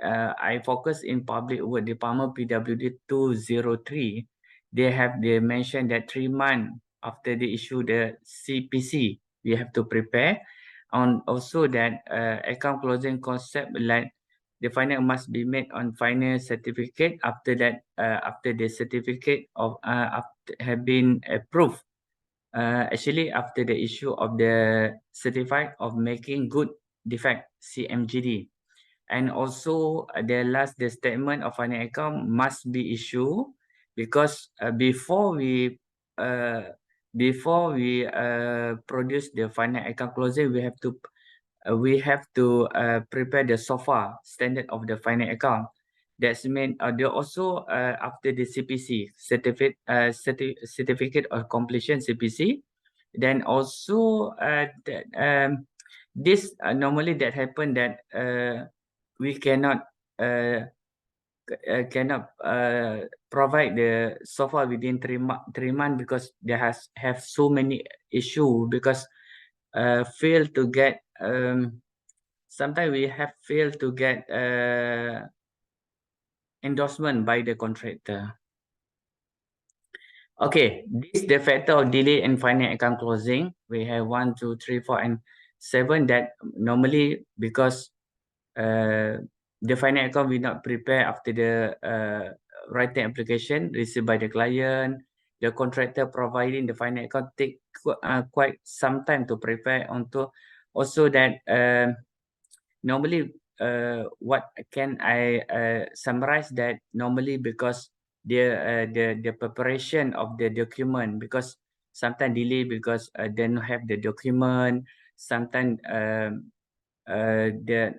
I focus in public work department PWD 203. They mentioned that 3 months after they issue the CPC, we have to prepare on also that account closing concept, like the final must be made on final certificate. After that, after the certificate of have been approved, actually after the issue of the certificate of making good defect CMGD, and also the statement of final account must be issued, because before we produce the final account closing, we have to prepare the SOFA standard of the final account. That's mean they also after the CPC certificate of completion CPC, then also this normally that happen that we cannot provide the SOFA within 3 months, because they have so many issue, because fail to get sometimes we have failed to get endorsement by the contractor. Okay, this the factor of delay in final account closing. We have 1, 2, 3, 4, and 7 that normally because the final account will not prepare after the writing application received by the client. The contractor providing the final account take quite some time to prepare onto. Also that normally what can I summarize that normally because the preparation of the document, because sometimes delay because they don't have the document. Sometimes the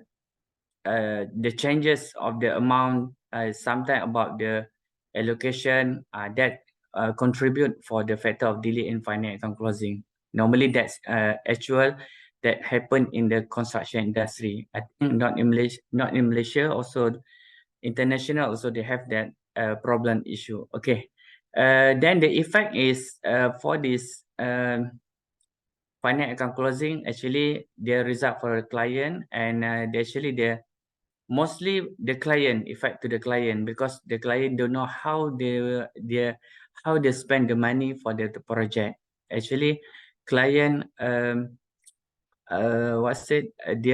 changes of the amount, sometimes about the allocation that contribute for the factor of delay in final account closing. Normally that's actual that happen in the construction industry. I think not in Malaysia, also international also they have that problem issue. Okay, then the effect is for this final account closing, actually the result for a client, and mostly the client effect to the client, because the client don't know how they spend the money for the project. Actually client what's it they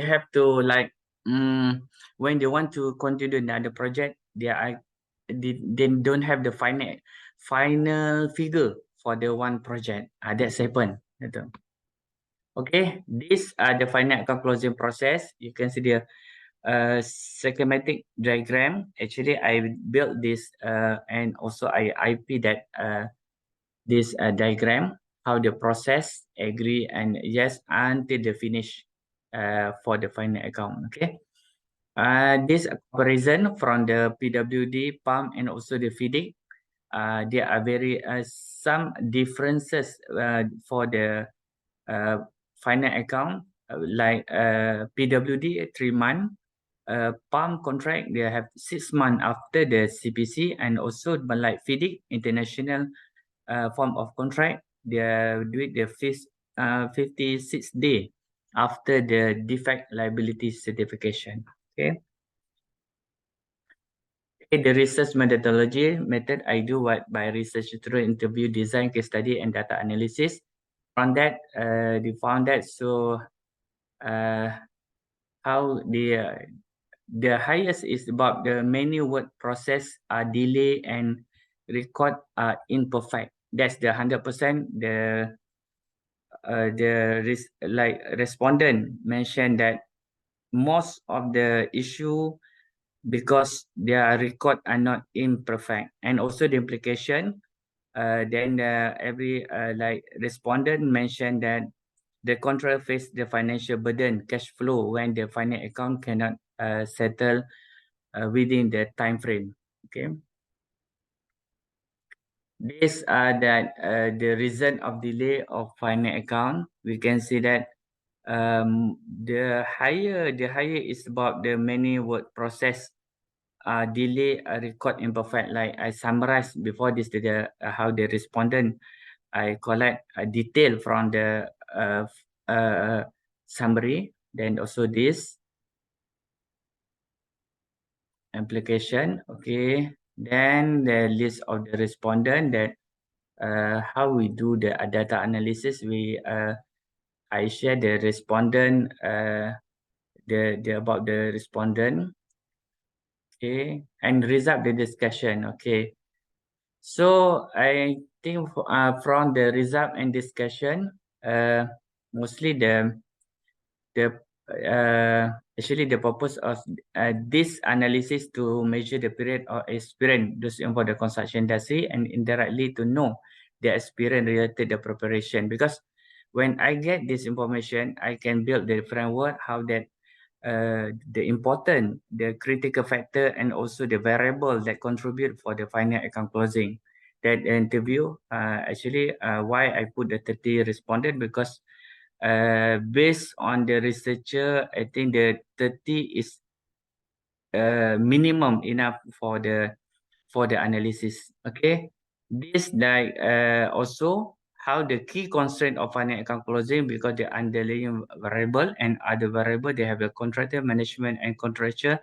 have to like when they want to continue another project, they don't have the final figure for the one project. That's happen. Okay, these are the final account closing process. You can see the schematic diagram. Actually, I built this and also I IP that this diagram, how the process agree and yes until the finish for the final account. Okay, this comparison from the PWD, PALM, and also the FIDIC. There are very some differences for the final account, like PWD 3 months, PALM contract they have 6 months after the CPC, and also but like FIDIC international form of contract, they do it the 56 day after the defect liability certification. Okay. The research methodology method I do by research through interview, design, case study, and data analysis. From that, they found that how the highest is about the many word process are delay and record are imperfect. That's the 100%. Like respondent mentioned that most of the issue because their record are not imperfect, and also the implication. Then every like respondent mentioned that the contract face the financial burden, cash flow when the final account cannot settle within the time frame. Okay. These are the reason of delay of final account. We can see that the higher is about the many word process delay record imperfect. Like I summarized before this, the how the respondent I collect a detail from the summary. Then also this application. Okay, then the list of the respondent, that how we do the data analysis. I share the respondent the about the respondent. Okay, and result the discussion. Okay, so I think from the result and discussion, mostly the actually the purpose of this analysis to measure the period of experience those involved the construction industry and indirectly to know the experience related to the preparation, because when I get this information, I can build the framework how that the important, the critical factor, and also the variable that contribute for the final account closing. That interview, actually, why I put the 30 respondent, because based on the researcher, I think the 30 is minimum enough for the analysis. Okay, this like also how the key constraint of final account closing, because the underlying variable and other variable, they have the contractor management and contractual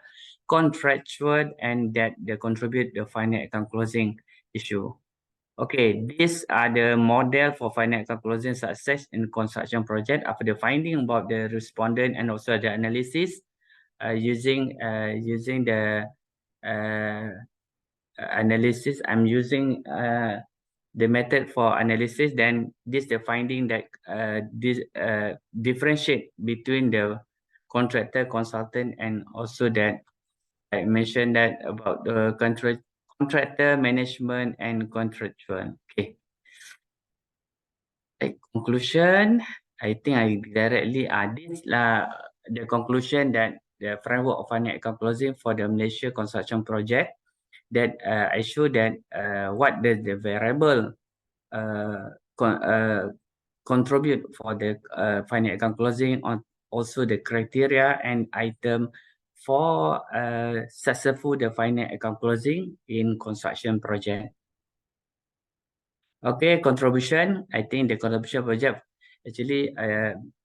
and that they contribute the final account closing issue. Okay, these are the model for final account closing success in construction project. After the finding about the respondent and also the analysis, using the analysis, I'm using the method for analysis. Then this the finding that this differentiate between the contractor, consultant, and also that I mentioned that about the contractor management and contractual. Okay. Conclusion, I think I directly this the conclusion that the framework of final account closing for the Malaysia construction project, that I show that what the variable contribute for the final account closing, on also the criteria and item for successful the final account closing in construction project. Okay, contribution. I think the contribution project actually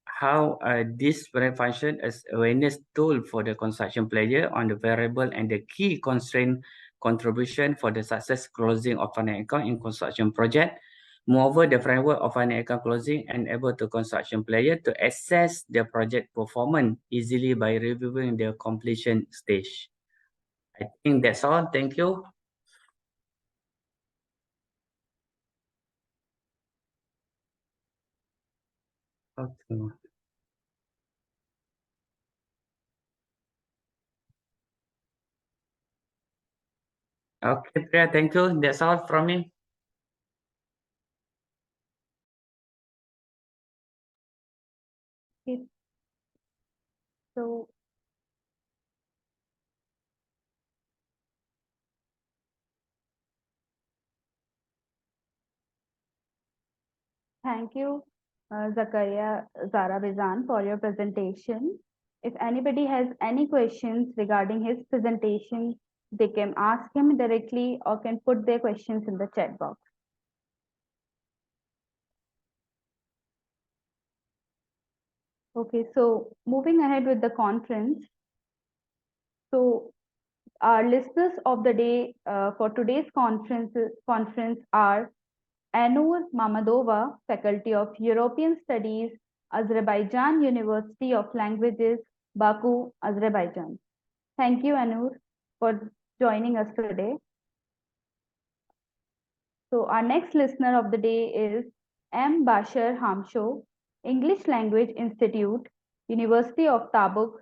how this function as awareness tool for the construction player on the variable and the key constraint contribution for the success closing of final account in construction project. Moreover, the framework of final account closing enable the construction player to assess the project performance easily by reviewing the completion stage. I think that's all. Thank you. Okay. Okay, Priya, thank you. That's all from me. Okay. So thank you, Zakaria Zarabizan, for your presentation. If anybody has any questions regarding his presentation, they can ask him directly or can put their questions in the chat box. Okay, so moving ahead with the conference. So our listeners of the day for today's conference are Anur Mamadova, Faculty of European Studies, Azerbaijan University of Languages, Baku, Azerbaijan. Thank you, Anur, for joining us today. So our next listener of the day is M. Bashar Hamsho, English Language Institute, University of Tabuk,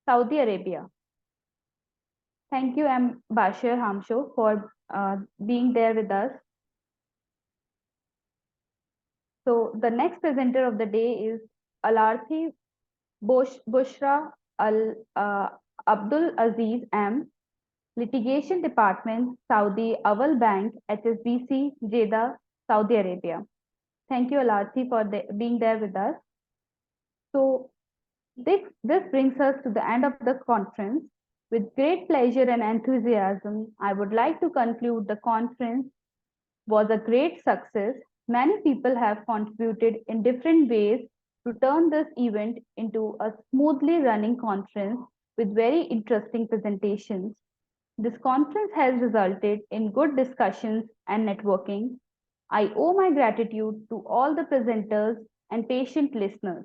Saudi Arabia. Thank you, M. Bashar Hamsho, for being there with us. So the next presenter of the day is Alarthi Bushra Abdul Aziz M, Litigation Department, Saudi Awal Bank, HSBC, Jeddah, Saudi Arabia. Thank you, Alarthi, for being there with us. So this brings us to the end of the conference. With great pleasure and enthusiasm, I would like to conclude the conference was a great success. Many people have contributed in different ways to turn this event into a smoothly running conference with very interesting presentations. This conference has resulted in good discussions and networking. I owe my gratitude to all the presenters and patient listeners.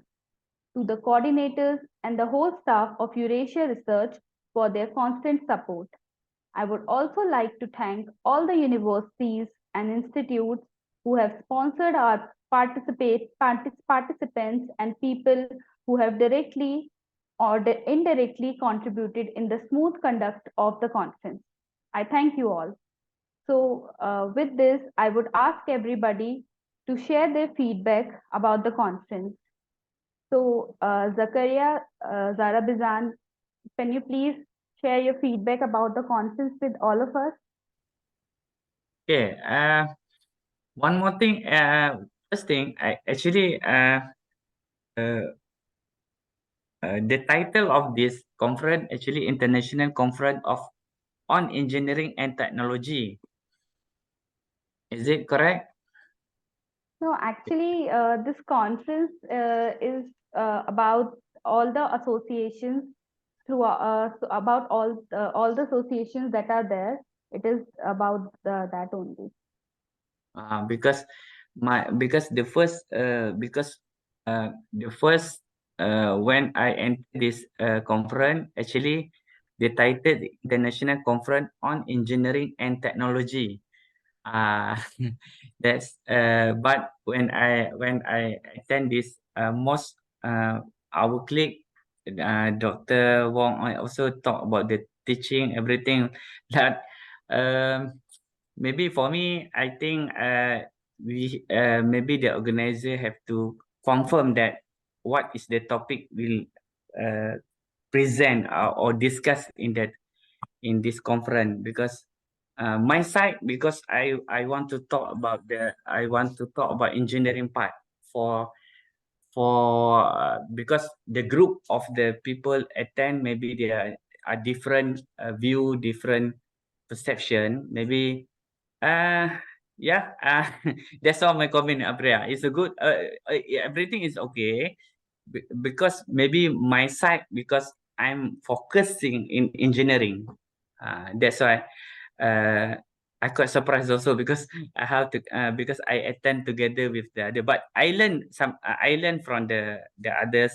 to the coordinators and the whole staff of Eurasia Research for their constant support. I would also like to thank all the universities and institutes who have sponsored our participants and people who have directly or indirectly contributed in the smooth conduct of the conference. I thank you all. So with this, I would ask everybody to share their feedback about the conference. So Zakaria Zarabizan, can you please share your feedback about the conference with all of us? Okay. One more thing. First thing, the title of this conference actually International Conference on Engineering and Technology. Is it correct? No, actually, this conference is about all the associations about all the associations that are there. It is about that only. Because the first when I entered this conference, actually the title International Conference on Engineering and Technology. That's but when I attend this most our clique, Dr. Wong, I also talk about the teaching everything that maybe for me I think we maybe the organizer have to confirm that what is the topic will present or discuss in this conference, because my side, because I want to talk about engineering part for because the group of the people attend, maybe there are different view, different perception, maybe yeah, that's all my comment, Abrea. It's a good everything is okay, because maybe my side, because I'm focusing in engineering, that's why I quite surprised also, because I have to because I attend together with the other, but I learned from the others.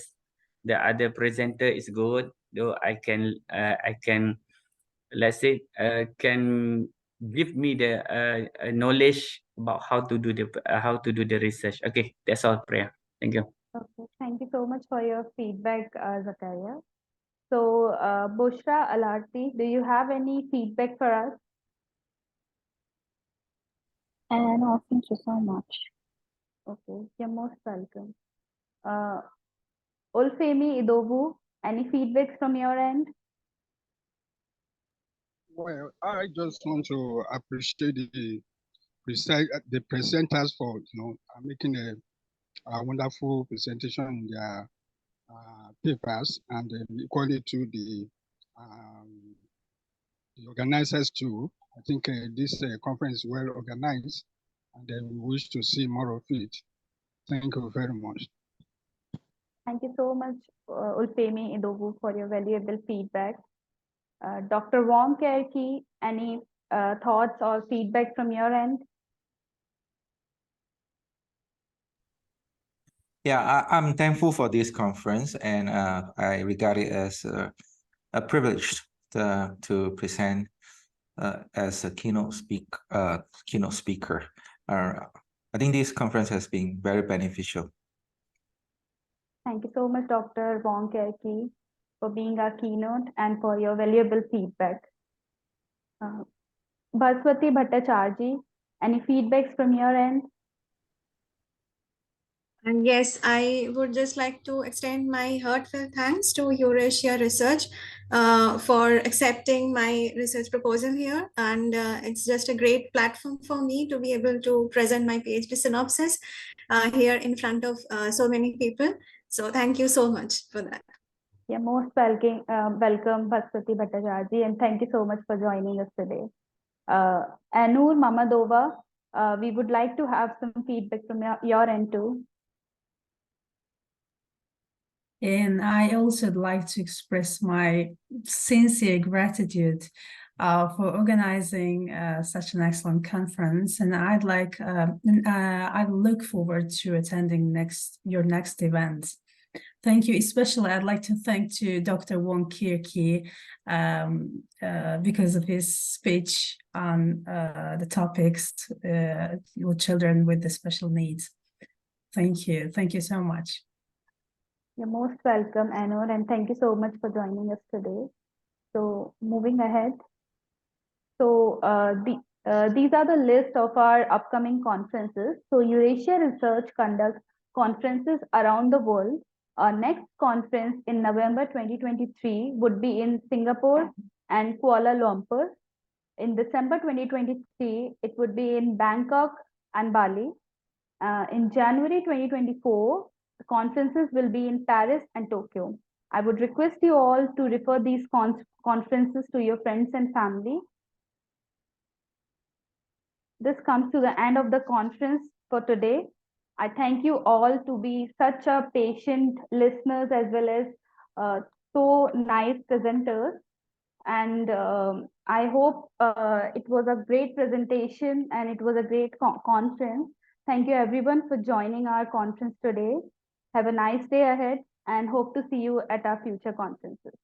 The other presenter is good, though I can let's say can give me the knowledge about how to do the research. Okay, that's all, Priya. Thank you. Okay, thank you so much for your feedback, Zakaria. So, Bushra Alarti, do you have any feedback for us? No, thank you so much. Okay, you're most welcome. Olfemi Idobu, any feedbacks from your end? Well, I just want to appreciate the presenters for making a wonderful presentation in their papers, and equally to the organizers too. I think this conference is well organized, and we wish to see more of it. Thank you very much. Thank you so much, Ulfemi Idobu, for your valuable feedback. Dr. Wong Kerki, any thoughts or feedback from your end? Yeah, I'm thankful for this conference, and I regard it as a privilege to present as a keynote speaker. I think this conference has been very beneficial. Thank you so much, Dr. Wong Kerki, for being our keynote and for your valuable feedback. Bhaswati Bhattacharjee, any feedbacks from your end? And yes, I would just like to extend my heartfelt thanks to Eurasia Research for accepting my research proposal here. And it's just a great platform for me to be able to present my PhD synopsis here in front of so many people. So thank you so much for that. Yeah, most welcome, Bhaswati Bhattacharjee, and thank you so much for joining us today. Anur Mamadova, we would like to have some feedback from your end too. And I also would like to express my sincere gratitude for organizing such an excellent conference. And I look forward to attending your next event. Thank you. Especially, I'd like to thank to Dr. Wong Kirki because of his speech on the topics with children with the special needs. Thank you. Thank you so much. You're most welcome, Anur, and thank you so much for joining us today. So moving ahead. So these are the list of our upcoming conferences. So Eurasia Research conducts conferences around the world. Our next conference in November 2023 would be in Singapore and Kuala Lumpur. In December 2023, it would be in Bangkok and Bali. In January 2024, the conferences will be in Paris and Tokyo. I would request you all to refer these conferences to your friends and family. This comes to the end of the conference for today. I thank you all to be such a patient listeners as well as so nice presenters. And I hope it was a great presentation and it was a great conference. Thank you everyone for joining our conference today. Have a nice day ahead and hope to see you at our future conferences.